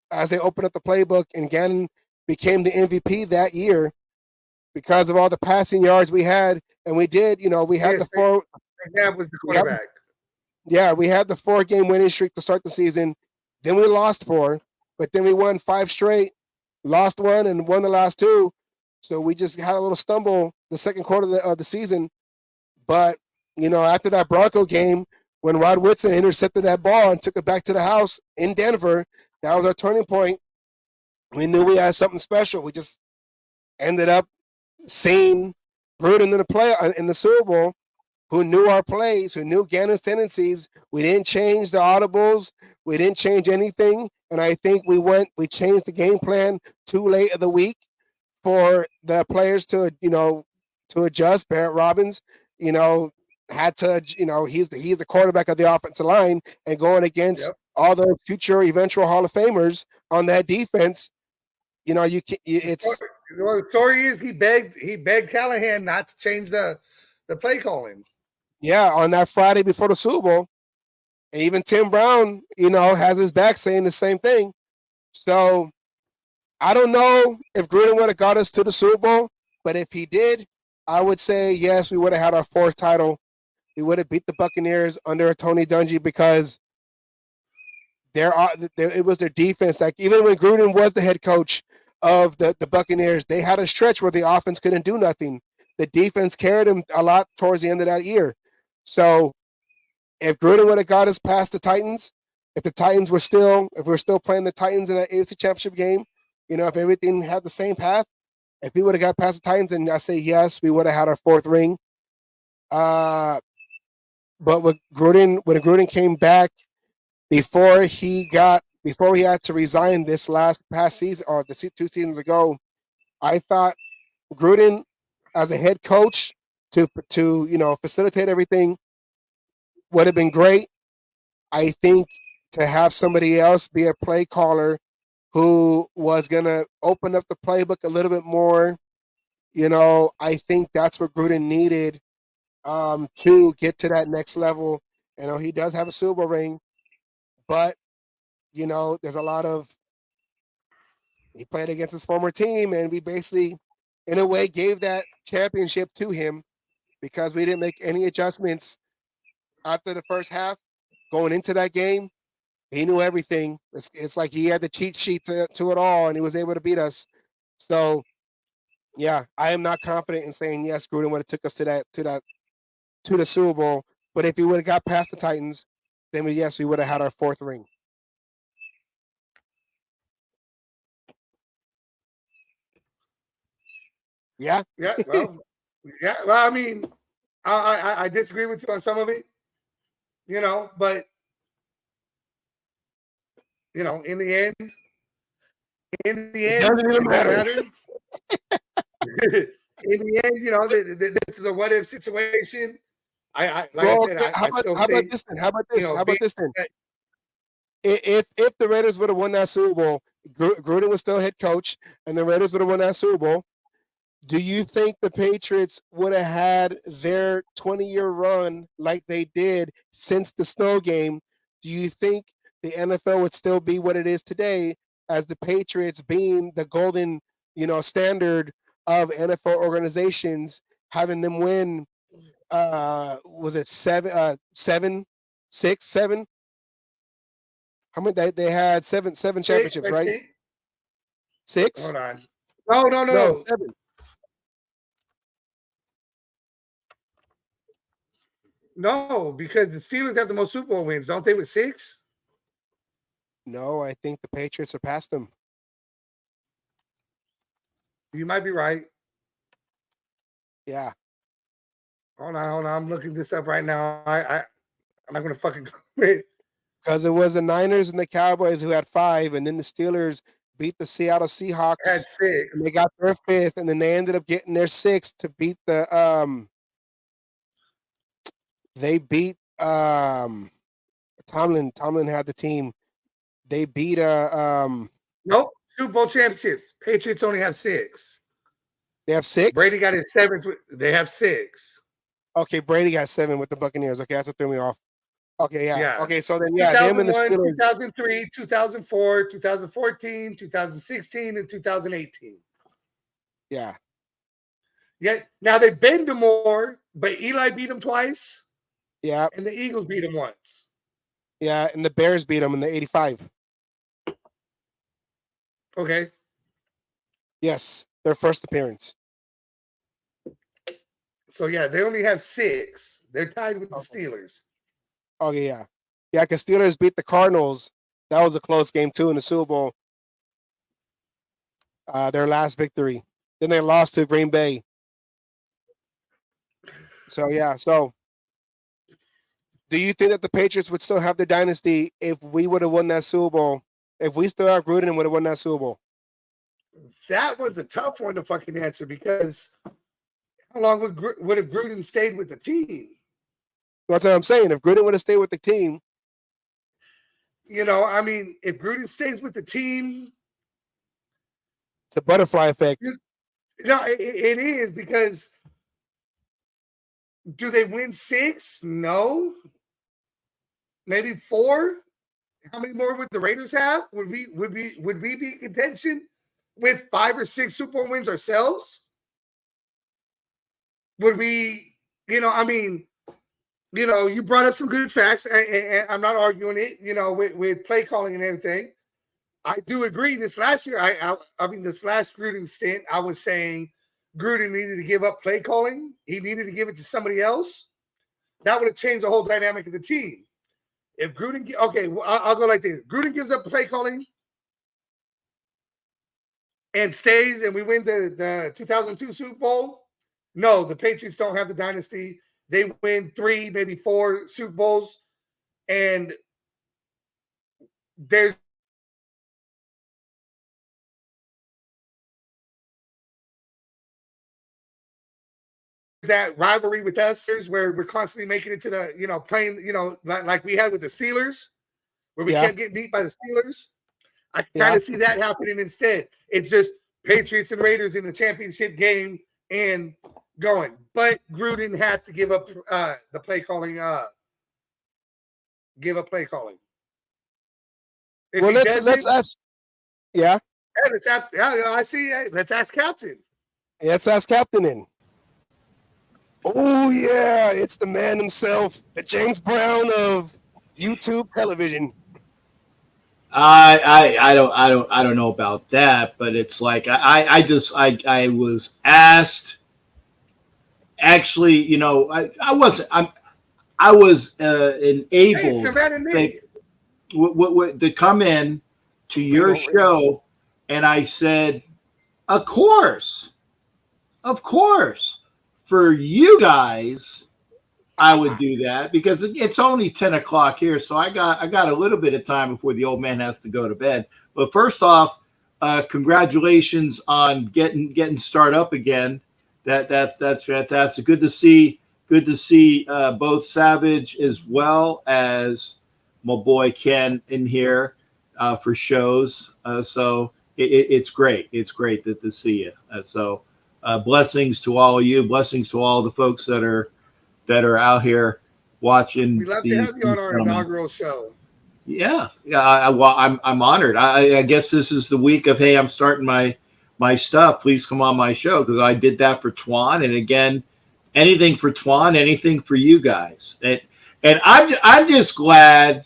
as they opened up the playbook, and Gannon became the MVP that year because of all the passing yards we had. And we did, we had the four. That was the quarterback. We had the 4-game winning streak to start the season. Then we lost 4, but then we won 5 straight, lost 1, and won the last 2. So we just had a little stumble the second quarter of the season. But, after that Bronco game, when Rod Woodson intercepted that ball and took it back to the house in Denver, that was our turning point. We knew we had something special. We just ended up seeing Gruden in the Super Bowl, who knew our plays, who knew Gannon's tendencies. We didn't change the audibles. We didn't change anything. And I think we changed the game plan too late of the week for the players to adjust. Barrett Robbins, had to, he's the quarterback of the offensive line, and going against all those future eventual Hall of Famers on that defense, it's. Well, the story is he begged Callahan not to change the play calling. Yeah, on that Friday before the Super Bowl. And even Tim Brown, has his back saying the same thing. So I don't know if Gruden would have got us to the Super Bowl, but if he did, I would say yes, we would have had our 4th title. We would have beat the Buccaneers under Tony Dungy because it was their defense. Like, even when Gruden was the head coach of the Buccaneers, they had a stretch where the offense couldn't do nothing. The defense carried them a lot towards the end of that year. So if Gruden would have got us past the Titans, if we're still playing the Titans in that AFC Championship game, if everything had the same path, if we would have got past the Titans, and I say yes, we would have had our 4th ring. But when Gruden came back before he had to resign this past season, or the 2 seasons ago, I thought Gruden as a head coach to facilitate everything would have been great. I think to have somebody else be a play caller who was going to open up the playbook a little bit more, I think that's what Gruden needed to get to that next level. He does have a Super Bowl ring, but, there's a lot of – he played against his former team, and we basically, in a way, gave that championship to him because we didn't make any adjustments after the first half. Going into that game, he knew everything. It's like he had the cheat sheet to it all, and he was able to beat us. So, yeah, I am not confident in saying yes, Gruden would have took us to the Super Bowl. But if he would have got past the Titans, then we would have had our 4th ring. Yeah. Yeah. Well, Well, I mean, I disagree with you on some of it, but in the end, it doesn't even matter. In the end, this is a what if situation. I still how about this then? How about this then? If the Raiders would have won that Super Bowl, Gruden was still head coach, and the Raiders would have won that Super Bowl, do you think the Patriots would have had their 20-year run like they did since the snow game? Do you think the NFL would still be what it is today, as the Patriots being the golden, standard of NFL organizations, having them win? Was it 7, 6, 7? How many they had? Seven championships, right? 6? Hold on. No. 7. No, because the Steelers have the most Super Bowl wins, don't they, with 6? No, I think the Patriots surpassed them. You might be right. Yeah. Hold on. I'm looking this up right now. I'm not going to fucking comment. Because it was the Niners and the Cowboys who had 5, and then the Steelers beat the Seattle Seahawks. Had 6. And they got their 5th, and then they ended up getting their 6th to beat the they beat Tomlin had the team. They beat Nope, Super Bowl championships. Patriots only have 6. They have 6? Brady got his 7th. They have 6. Okay, Brady got 7 with the Buccaneers. Okay, that's what threw me off. Okay, yeah. Yeah. Okay, so then them and the 2001, Steelers. 2003, 2004, 2014, 2016, and 2018. Yeah. Yeah. Now they bend them more, but Eli beat them twice, Yeah. and the Eagles beat them once. Yeah. And the Bears beat them in the 85. Okay. Yes, their first appearance. So yeah, they only have 6. They're tied with the Steelers. Okay, yeah. Yeah, because Steelers beat the Cardinals. That was a close game too in the Super Bowl. Their last victory. Then they lost to Green Bay. So yeah, so do you think that the Patriots would still have their dynasty if we would have won that Super Bowl? If we still have Gruden and would have won that Super Bowl? That was a tough one to fucking answer because how long would have Gruden stayed with the team? That's what I'm saying. If Gruden would have stayed with the team, I mean, if Gruden stays with the team, it's a butterfly effect. It is because do they win 6? No. Maybe 4. How many more would the Raiders have? Would we be in contention with 5 or 6 Super Bowl wins ourselves? Would we? I mean, you brought up some good facts, and I'm not arguing it. With play calling and everything. I do agree. This last year, I mean, this last Gruden stint, I was saying Gruden needed to give up play calling. He needed to give it to somebody else. That would have changed the whole dynamic of the team. If Gruden, okay, well, I'll go like this. Gruden gives up play calling and stays, and we win the 2002 Super Bowl. No, the Patriots don't have the dynasty. They win 3, maybe 4 Super Bowls, and there's that rivalry with us where we're constantly making it to the, playing, like we had with the Steelers, where we kept getting beat by the Steelers. I kind of see that happening instead. It's just Patriots and Raiders in the championship game and going. But Gruden had to give up the play calling. Give up play calling. Well, let's ask. Yeah. I see. Let's ask Captain. Let's ask Captain in. Oh yeah, it's the man himself, the James Brown of YouTube television. I don't know about that, but it's like I was asked. Actually, I was enabled to come in to your show, and I said, of course, for you guys, I would do that because it's only 10 o'clock here, so I got a little bit of time before the old man has to go to bed. But first off, congratulations on getting started up again. That's fantastic. Good to see both Savage as well as my boy Ken in here for shows. So it's great. It's great to see you. So blessings to all of you. Blessings to all the folks that are out here watching. We'd love to have you on our inaugural show. Yeah. Well, I'm honored. I guess this is the week of, hey, I'm starting my stuff. Please come on my show, because I did that for Twan, and again, anything for Twan, anything for you guys. And I'm just glad.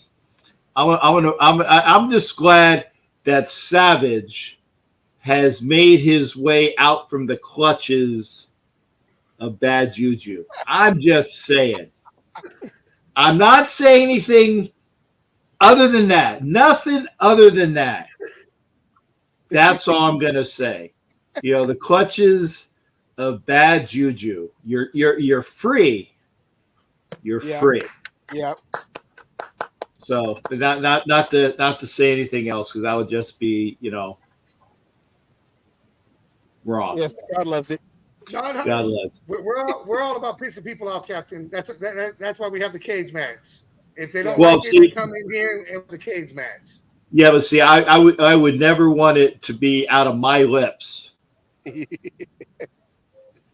I'm just glad that Savage has made his way out from the clutches of bad juju. I'm just saying. I'm not saying anything other than that. Nothing other than that. That's all I'm gonna say. The clutches of bad juju. You're free. You're free. Yeah. So not to say anything else, because that would just be wrong. Yes, God loves it. God loves it. We're all about pissing people off, Captain. That's why we have the cage match. If they don't come in here and the cage match. Yeah, but see, I would never want it to be out of my lips.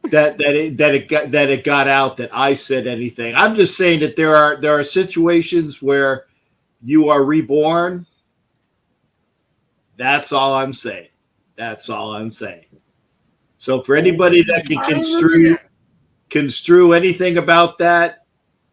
that it got out that I said anything. I'm just saying that there are situations where you are reborn. That's all I'm saying. That's all I'm saying. So for anybody that can construe anything about that.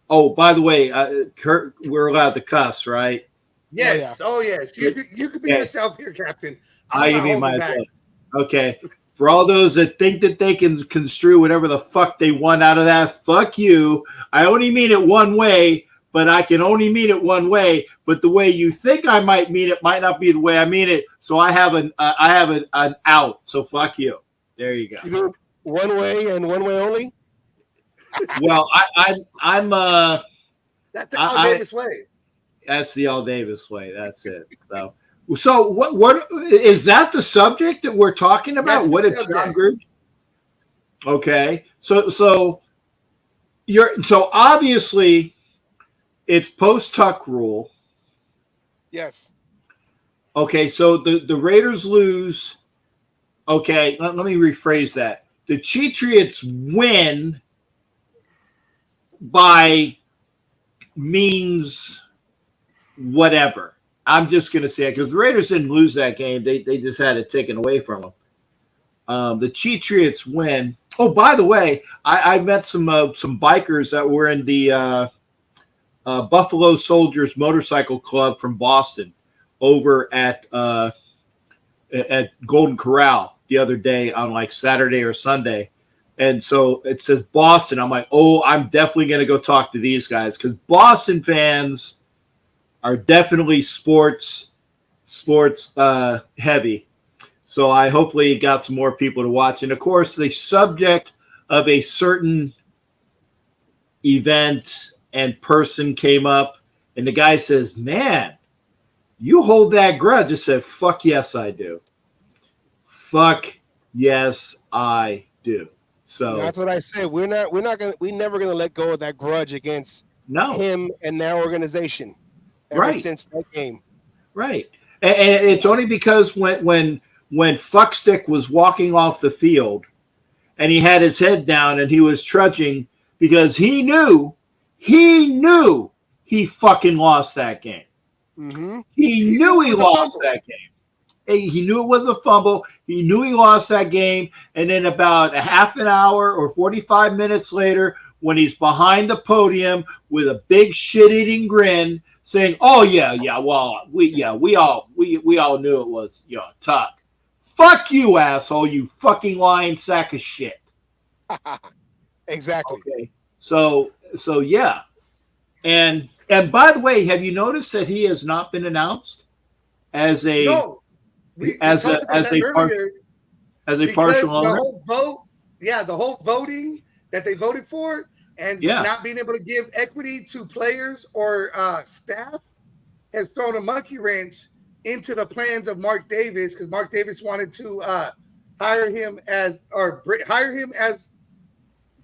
Oh, by the way, Kurt, we're allowed to cuss, right? Yes. Oh, yes. You could be yourself here, Captain. I can be myself. Okay. For all those that think that they can construe whatever the fuck they want out of that, fuck you. I only mean it one way, but I can only mean it one way. But the way you think I might mean it might not be the way I mean it. So I have an out. So fuck you. There you go. You know, one way and one way only. Well, I'm that's the Al Davis way. That's the Al Davis way. That's it. So what is that the subject that we're talking about? That's what a John Gruden? Okay. So obviously it's post Tuck rule. Yes. Okay, so the Raiders lose. Okay, let me rephrase that. The Patriots win by means whatever. I'm just going to say it because the Raiders didn't lose that game. They just had it taken away from them. The Patriots win. Oh, by the way, I met some bikers that were in the Buffalo Soldiers Motorcycle Club from Boston over at Golden Corral the other day on like Saturday or Sunday. And so it says Boston. I'm like, oh, I'm definitely going to go talk to these guys because Boston fans are definitely sports heavy. So I hopefully got some more people to watch. And of course, the subject of a certain event and person came up, and the guy says, "Man, you hold that grudge." I said, "Fuck yes, I do. Fuck yes, I do." So that's what I said. We're never gonna let go of that grudge against him and their organization ever since that game. Right. And it's only because when Fuckstick was walking off the field and he had his head down and he was trudging because he knew he fucking lost that game. Mm-hmm. He knew he lost that game. He knew it was a fumble. He knew he lost that game. And then about a half an hour or 45 minutes later, when he's behind the podium with a big shit-eating grin saying, "Oh, yeah, well, we all knew it was, Tuck." Fuck you, asshole, you fucking lying sack of shit. Exactly. Okay. So yeah. And by the way, have you noticed that he has not been announced as a partial owner? The whole voting that they voted for and not being able to give equity to players or staff has thrown a monkey wrench into the plans of Mark Davis because Mark Davis wanted to hire him as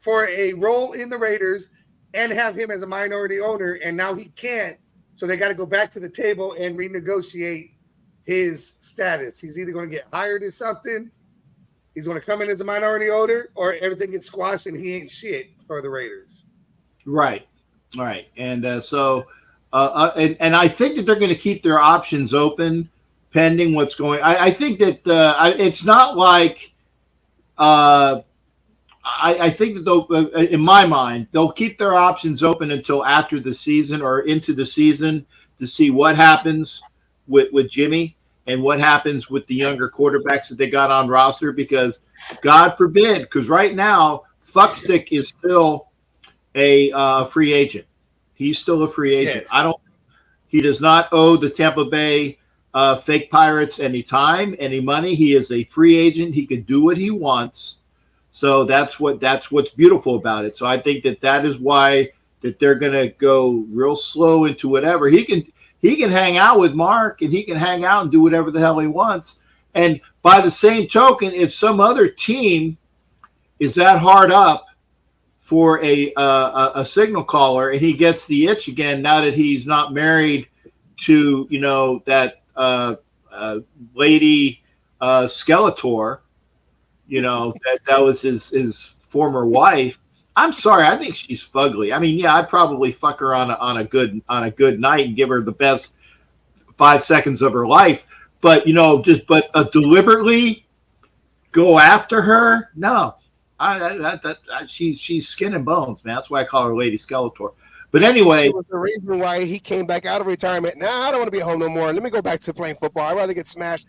for a role in the Raiders and have him as a minority owner, and now he can't. So they got to go back to the table and renegotiate his status. He's either going to get hired as something, he's going to come in as a minority owner, or everything gets squashed and he ain't shit for the Raiders. Right. And and I think that they're going to keep their options open pending what's going. I think that it's not like. I think that they'll, in my mind, they'll keep their options open until after the season or into the season to see what happens with Jimmy and what happens with the younger quarterbacks that they got on roster. Because God forbid, because right now Fuckstick is still a free agent. He's still a free agent. Yes. He does not owe the Tampa Bay fake Pirates any time, any money. He is a free agent. He can do what he wants. So that's what's beautiful about it. So I think that is why that they're going to go real slow into whatever. He can hang out with Mark and he can hang out and do whatever the hell he wants. And by the same token, if some other team is that hard up for a signal caller and he gets the itch again now that he's not married to that lady Skeletor. That was his former wife. I'm sorry, I think she's fugly. I mean, yeah, I'd probably fuck her on a good night and give her the best 5 seconds of her life. But deliberately go after her? No, she's skin and bones, man. That's why I call her Lady Skeletor. But anyway, was the reason why he came back out of retirement. Nah, I don't want to be at home no more. Let me go back to playing football. I'd rather get smashed,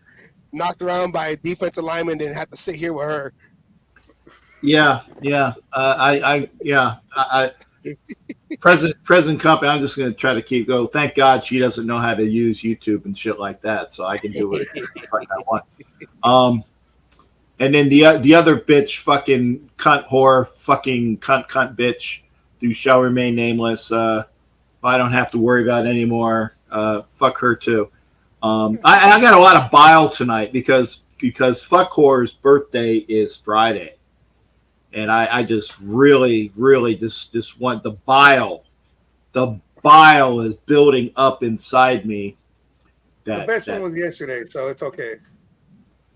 knocked around by a defensive lineman than have to sit here with her. Yeah. President Company, I'm just going to try to keep going. Thank God she doesn't know how to use YouTube and shit like that, so I can do whatever I want. And then the other bitch, fucking cunt whore, fucking cunt bitch, who shall remain nameless. I don't have to worry about it anymore. Fuck her too. I got a lot of bile tonight because fuck whore's birthday is Friday. And I just really just want the bile. The bile is building up inside me. The best one was yesterday, so it's okay.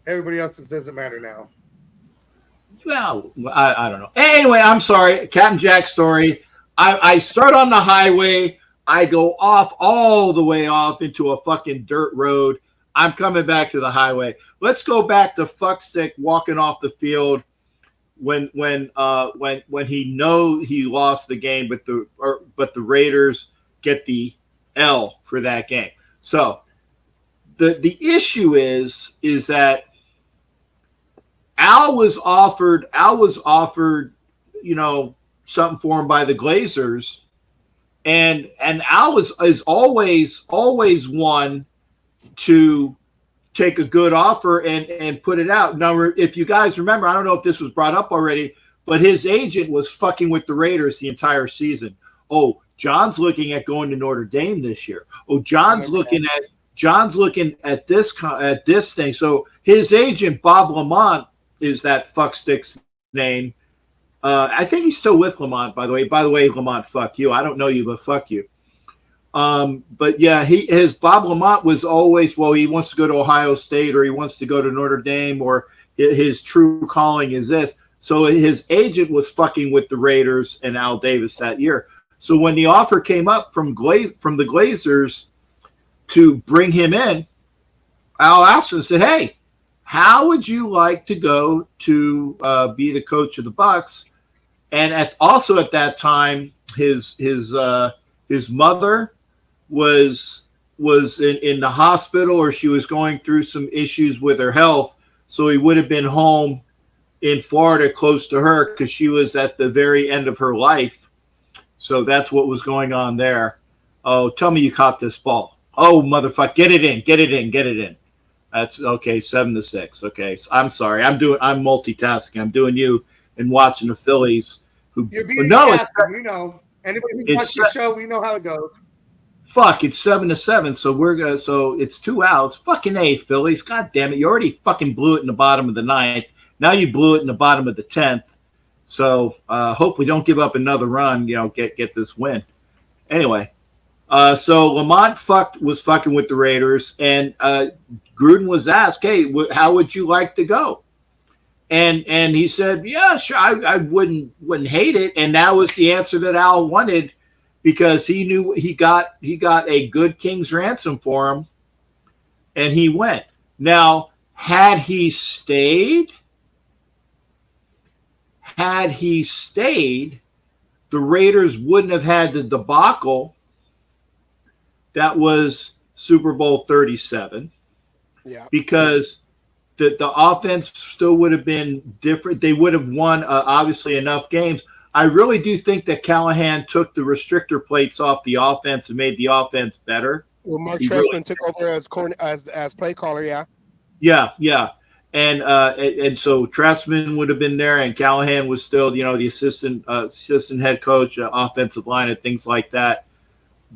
Everybody else's doesn't matter now. Well, I don't know. Anyway, I'm sorry. Captain Jack's story. I start on the highway. I go off all the way off into a fucking dirt road. I'm coming back to the highway. Let's go back to Fuckstick walking off the field. When he know he lost the game, but the Raiders get the L for that game. So the issue is that Al was offered something for him by the Glazers, and Al is always one to take a good offer and put it out. Now, if you guys remember, I don't know if this was brought up already, but his agent was fucking with the Raiders the entire season. Oh, John's looking at going to Notre Dame this year. Oh, John's looking at this thing. So his agent, Bob Lamont, is that fuckstick's name. I think he's still with Lamont, by the way. By the way, Lamont, fuck you. I don't know you, but fuck you. But yeah, his Bob Lamont was always, well, he wants to go to Ohio State or he wants to go to Notre Dame, or his true calling is this. So his agent was fucking with the Raiders and Al Davis that year. So when the offer came up from the Glazers to bring him in, Al asked him and said, "Hey, how would you like to go to be the coach of the Bucs?" And also at that time, his mother was in the hospital, or she was going through some issues with her health. So he would have been home in Florida close to her because she was at the very end of her life. So that's what was going on there. Oh, tell me you caught this ball. Oh, motherfucker, get it in. That's okay, 7-6. Okay, so I'm sorry. I'm multitasking. I'm doing you and watching the Phillies. You're being casted, you know. Anybody who watches the show, we know how it goes. Fuck, it's 7-7. So it's 2 outs. Fucking A, Phillies. God damn it. You already fucking blew it in the bottom of the 9th. Now you blew it in the bottom of the 10th. So hopefully don't give up another run, get this win. Anyway, so Lamont was fucking with the Raiders, and Gruden was asked, "Hey, how would you like to go?" And he said, "Yeah, sure, I wouldn't hate it." And that was the answer that Al wanted, because he knew he got a good king's ransom for him, and he went. Now, had he stayed, the Raiders wouldn't have had the debacle that was Super Bowl 37. Yeah. Because the offense still would have been different. They would have won, obviously, enough games. I really do think that Callahan took the restrictor plates off the offense and made the offense better. Well, Mark Trestman took over as play caller, yeah. Yeah. And so Trestman would have been there, and Callahan was still, the assistant head coach, offensive line, and things like that.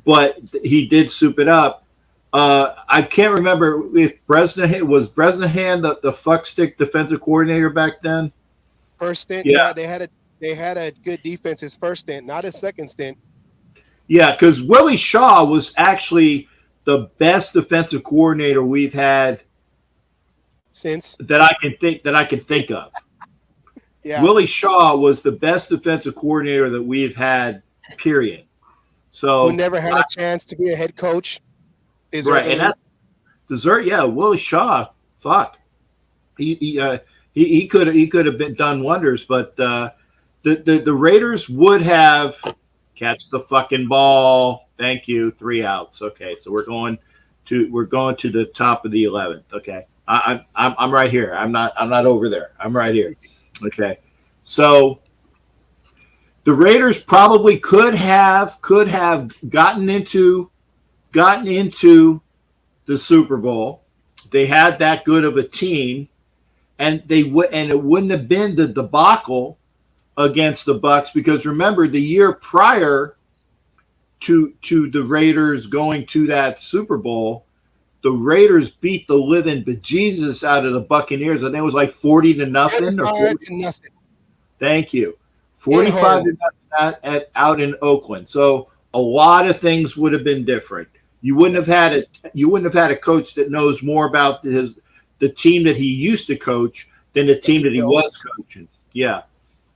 But he did soup it up. I can't remember if Bresnahan was the fuckstick defensive coordinator back then. First stint, yeah, they had a good defense his first stint, not his second stint. Yeah, because Willie Shaw was actually the best defensive coordinator we've had since that I can think of. Yeah. Willie Shaw was the best defensive coordinator that we've had, period. So Who never had a chance to be a head coach. Right, and that's dessert. Yeah, Willie Shaw. Fuck, he could have been done wonders, but the Raiders would have catch the fucking ball. Thank you. 3 outs. Okay, so we're going to the top of the 11th. Okay, I'm right here. I'm not over there. I'm right here. Okay, so the Raiders probably could have gotten into the Super Bowl. They had that good of a team, and it wouldn't have been the debacle against the Bucks, because remember, the year prior to the Raiders going to that Super Bowl, the Raiders beat the living bejesus out of the Buccaneers. I think it was like 40-0 or 40-0. Thank you. 45-0 out in Oakland. So a lot of things would have been different. You wouldn't have had it. You wouldn't have had a coach that knows more about the team that he used to coach than the team that he was coaching. Yeah,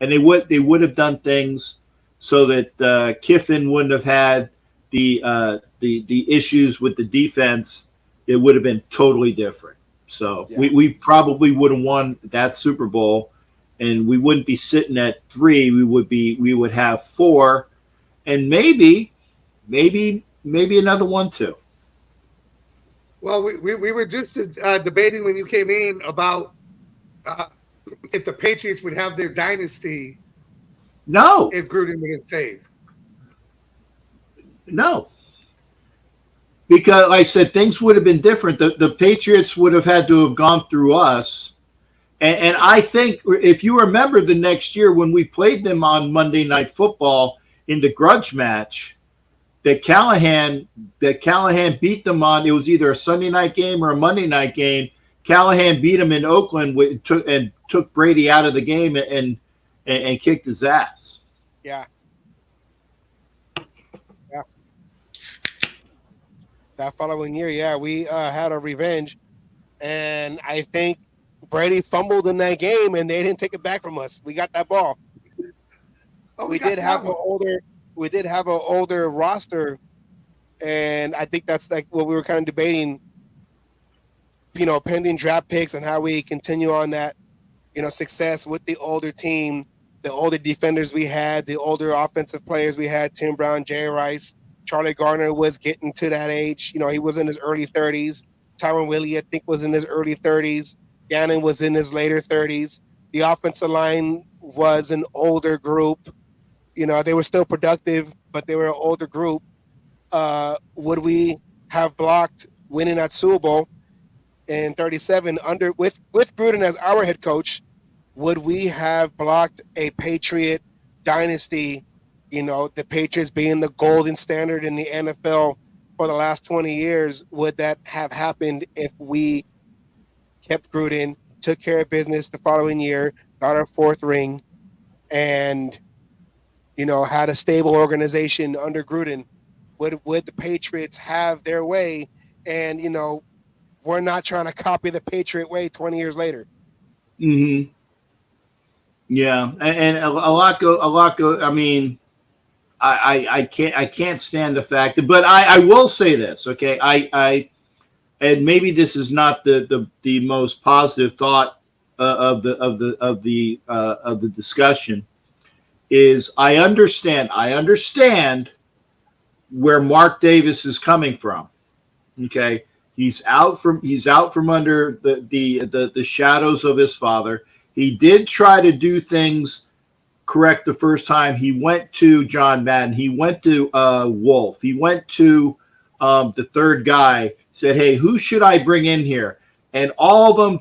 and they would have done things so that Kiffin wouldn't have had the issues with the defense. It would have been totally different. So we probably would have won that Super Bowl, and we wouldn't be sitting at 3. We would have 4, and maybe another one too. Well, we were just debating when you came in about if the Patriots would have their dynasty. No. If Gruden would have stayed. No. Because, like I said, things would have been different. The Patriots would have had to have gone through us. And I think, if you remember the next year when we played them on Monday Night Football in the grudge match, that Callahan beat them on. It was either a Sunday night game or a Monday night game. Callahan beat him in Oakland took Brady out of the game and kicked his ass. Yeah. That following year, we had a revenge, and I think Brady fumbled in that game, and they didn't take it back from us. We got that ball. We did have an older roster, and I think that's like what we were kind of debating, pending draft picks and how we continue on that, success with the older team, the older defenders we had, the older offensive players we had, Tim Brown, Jerry Rice, Charlie Garner was getting to that age. He was in his early 30s. Tyron Willie, I think, was in his early 30s. Gannon was in his later 30s. The offensive line was an older group. They were still productive, but they were an older group. Would we have blocked winning that Super Bowl in 37 with Gruden as our head coach? Would we have blocked a Patriot dynasty? The Patriots being the golden standard in the NFL for the last 20 years. Would that have happened if we kept Gruden, took care of business the following year, got our 4th ring, and had a stable organization under Gruden? Would the Patriots have their way? And we're not trying to copy the Patriot way 20 years later. Mm-hmm. Yeah, and a lot go. I mean, I can't stand the fact that, but I will say this. Okay, I and maybe this is not the most positive thought of the discussion. Is I understand where Mark Davis is coming from. Okay, he's out from under the shadows of his father. He did try to do things correct the first time. He went to John Madden. He went to Wolf. He went to the third guy. Said, "Hey, who should I bring in here?" And all of them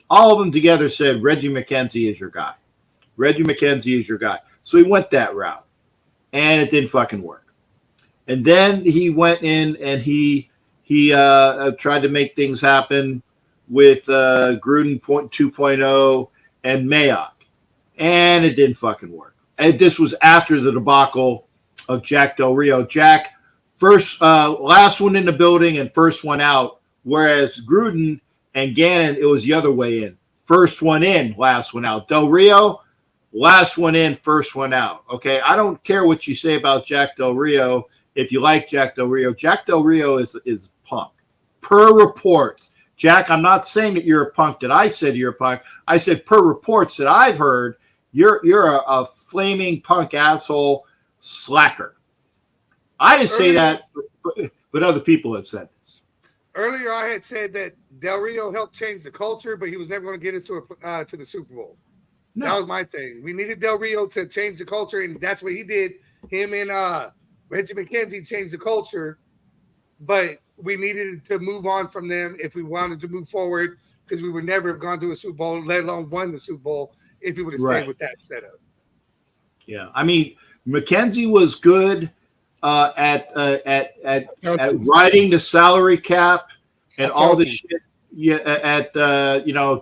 all of them together said, "Reggie McKenzie is your guy. Reggie McKenzie is your guy." So he went that route, and it didn't fucking work. And then he went in and he tried to make things happen with Gruden 2.0 and Mayock, and it didn't fucking work. And this was after the debacle of Jack Del Rio. Jack, last one in the building and first one out, whereas Gruden and Gannon, it was the other way in. first one in, last one out. Del Rio, last one in, first one out. Okay, I don't care what you say about Jack Del Rio. If you like Jack Del Rio is punk. Per reports, Jack, I'm not saying that you're a punk. That I said you're a punk. I said per reports that I've heard, you're a flaming punk asshole slacker. I didn't say that, but other people have said this. Earlier, I had said that Del Rio helped change the culture, but he was never going to get us to the Super Bowl. No. That was my thing. We needed Del Rio to change the culture, and that's what he did. Him and Reggie McKenzie changed the culture, but we needed to move on from them if we wanted to move forward, because we would never have gone to a Super Bowl, let alone won the Super Bowl, if we would have stayed with that setup. Yeah, I mean, McKenzie was good at riding the salary cap and all the shit. Yeah, at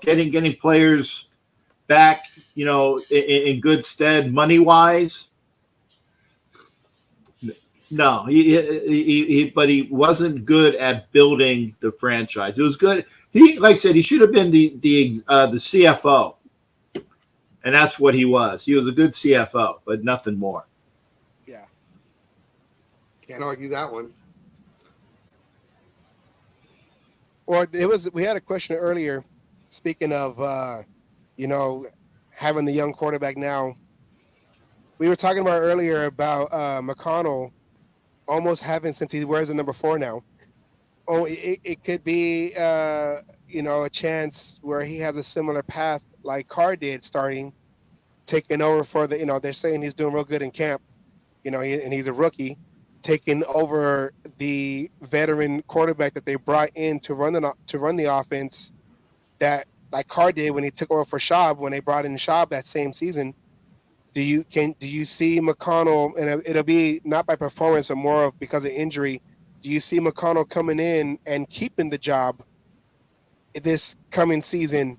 getting players back, in good stead money wise. No, but he wasn't good at building the franchise. He was good. Like I said, he should have been the CFO, and that's what he was. He was a good CFO, but nothing more. Yeah, can't argue that one. Well, we had a question earlier. Speaking of, having the young quarterback now, we were talking about earlier about McConnell almost having, since he wears the number 4 now. Oh, it could be, a chance where he has a similar path like Carr did, taking over for they're saying he's doing real good in camp, and he's a rookie, taking over the veteran quarterback that they brought in to run the offense, that like Carr did when he took over for Schaub, when they brought in Schaub that same season. Do you see McConnell, and it'll be not by performance but more of because of injury, do you see McConnell coming in and keeping the job this coming season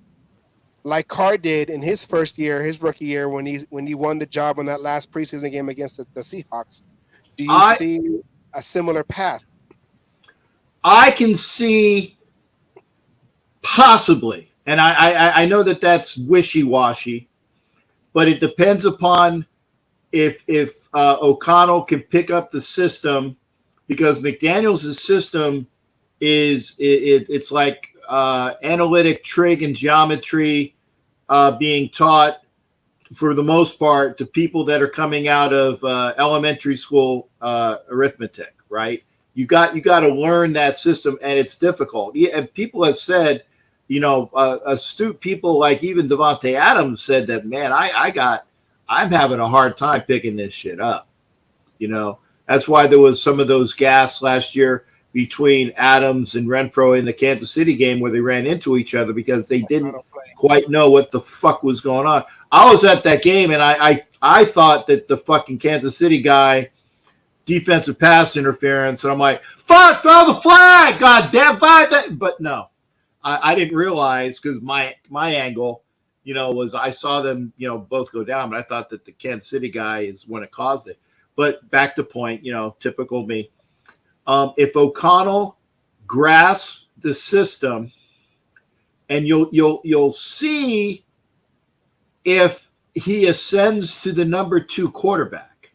like Carr did in his first year, his rookie year, when he won the job on that last preseason game against the Seahawks? Do you see a similar path? I can see possibly, and I know that that's wishy-washy, but it depends upon if O'Connell can pick up the system, because McDaniels' system it's like analytic trig and geometry being taught for the most part to people that are coming out of elementary school arithmetic, right? You got to learn that system, and it's difficult. Yeah, and people have said, astute people like even Devontae Adams said that, man, I'm having a hard time picking this shit up. That's why there was some of those gaffes last year between Adams and Renfro in the Kansas City game where they ran into each other because they didn't quite know what the fuck was going on. I was at that game, and I thought that the fucking Kansas City guy, defensive pass interference, and I'm like, fuck, throw the flag, goddamn, flag that. But no, I didn't realize, because my angle, was I saw them, both go down, but I thought that the Kansas City guy is when it caused it. But back to point, typical me. If O'Connell grasps the system, and you'll see if he ascends to the number 2 quarterback.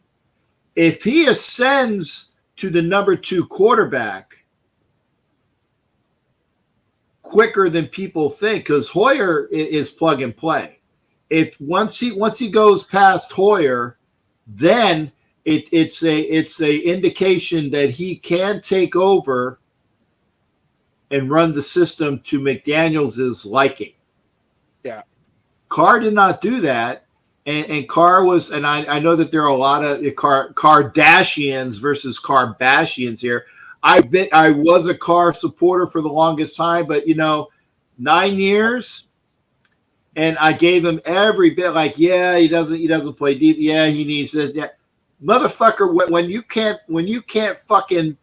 If he ascends to the number 2 quarterback quicker than people think, because Hoyer is plug and play. If once he goes past Hoyer, then it's a indication that he can take over and run the system to McDaniels' liking. Yeah. Carr did not do that. And Carr was, and I know that there are a lot of Kardashians versus Kardashians here. I was a Carr supporter for the longest time, but 9 years, and I gave him every bit. Like, yeah, he doesn't play deep. Yeah, he needs this. Yeah, motherfucker. When you can't fucking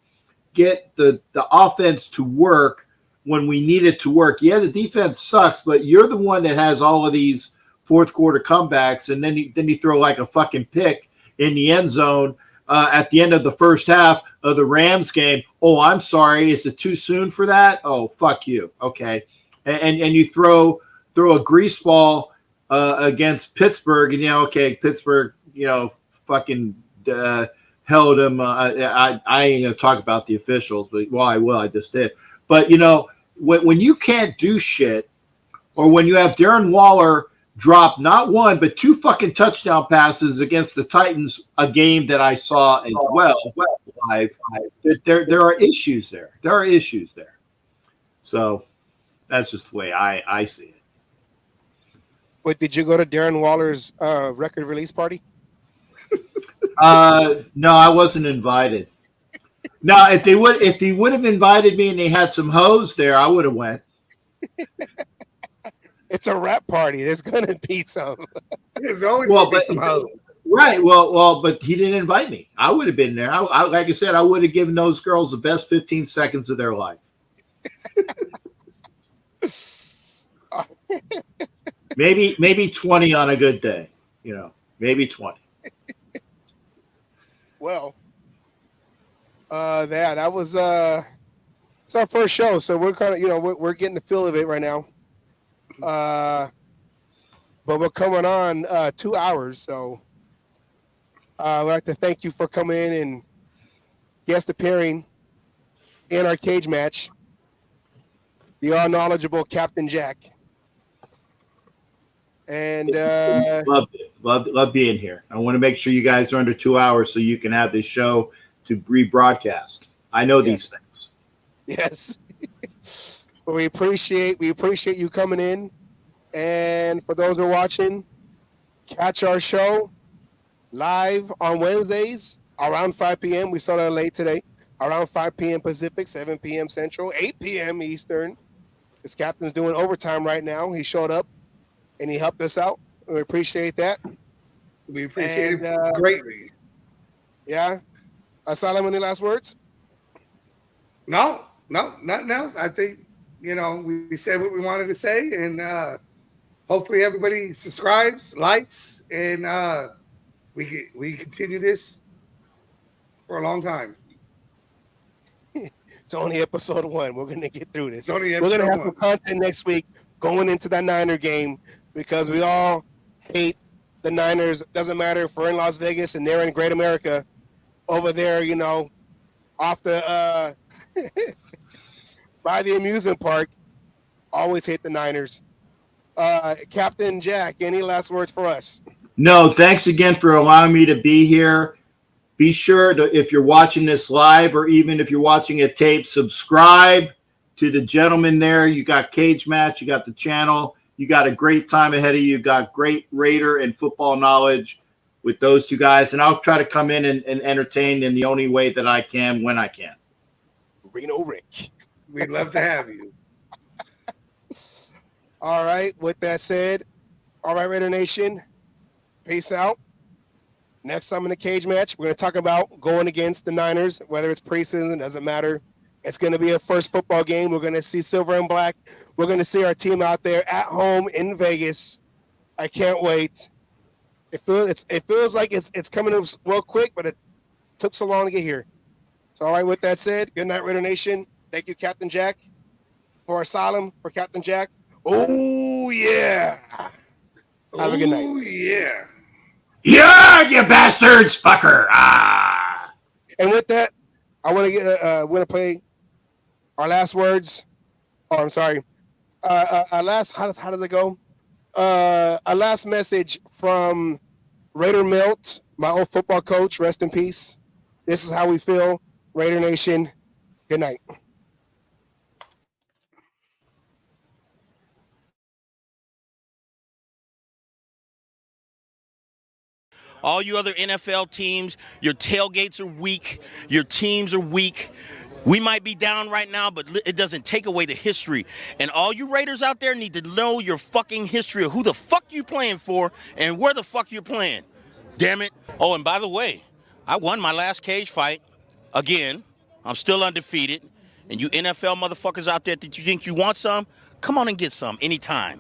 get the offense to work when we need it to work. Yeah, the defense sucks, but you're the one that has all of these fourth quarter comebacks, and then you throw like a fucking pick in the end zone at the end of the first half of the Rams game. Oh, I'm sorry, is it too soon for that? Oh, fuck you. Okay, and you throw throw a grease ball against Pittsburgh, and okay, Pittsburgh, fucking held him. I ain't gonna talk about the officials, but I will. I just did. But when you can't do shit, or when you have Darren Waller drop not one but two fucking touchdown passes against the Titans, a game that I saw as well live, there are issues there. There are issues there. So that's just the way I see it. But did you go to Darren Waller's record release party? No, I wasn't invited. No, if they would have invited me and they had some hoes there, I would have went. It's a rap party. There's gonna be some. There's always gonna be some hoes. Right. Well, but he didn't invite me. I would have been there. I like I said, I would have given those girls the best 15 seconds of their life. maybe 20 on a good day. Maybe 20. Well, that was it's our first show, so we're kind of we're getting the feel of it right now. But we're coming on 2 hours, so I'd like to thank you for coming in and guest appearing in our cage match. The all knowledgeable Captain Jack. And love being here. I want to make sure you guys are under 2 hours so you can have this show to rebroadcast. I know these things. Yes. Well, we appreciate you coming in. And for those who are watching, catch our show live on Wednesdays around 5 p.m. We started late today. Around 5 p.m. Pacific, 7 p.m. Central, 8 p.m. Eastern. This captain's doing overtime right now. He showed up and he helped us out. We appreciate that. We appreciate it greatly. Yeah. Asylum, any last words? No, nothing else. I think, we said what we wanted to say, and hopefully everybody subscribes, likes, and we continue this for a long time. It's only episode 1. We're going to get through this. We're going to have some content next week going into that Niner game because we all hate the Niners. Doesn't matter if we're in Las Vegas and they're in Great America over there, off the by the amusement park. Always hate the Niners. Captain Jack, any last words for us? No, thanks again for allowing me to be here. Be sure to, if you're watching this live or even if you're watching a tape, subscribe to the gentleman there. You got Cage Match, you got the channel, you got a great time ahead of you. You got great Raider and football knowledge with those two guys. And I'll try to come in and entertain in the only way that I can when I can. Reno Rick. We'd love to have you. All right. With that said, all right, Raider Nation, peace out. Next time in the cage match, we're going to talk about going against the Niners, whether it's preseason, doesn't matter. It's going to be a first football game. We're going to see silver and black. We're going to see our team out there at home in Vegas. I can't wait. It feels like it's coming up real quick, but it took so long to get here. So, all right, with that said, good night, Raider Nation. Thank you, Captain Jack. For Asylum, for Captain Jack. Oh, yeah. Have a good night. Oh, yeah. Yeah, you bastards, fucker. Ah. And with that, I want to play our last words. Oh, I'm sorry. Our last. How does it go? A last message from Raider Milt, my old football coach. Rest in peace. This is how we feel, Raider Nation. Good night. All you other NFL teams, your tailgates are weak. Your teams are weak. We might be down right now, but it doesn't take away the history. And all you Raiders out there need to know your fucking history of who the fuck you playing for and where the fuck you're playing. Damn it. Oh, and by the way, I won my last cage fight. Again, I'm still undefeated. And you NFL motherfuckers out there that you think you want some, come on and get some anytime.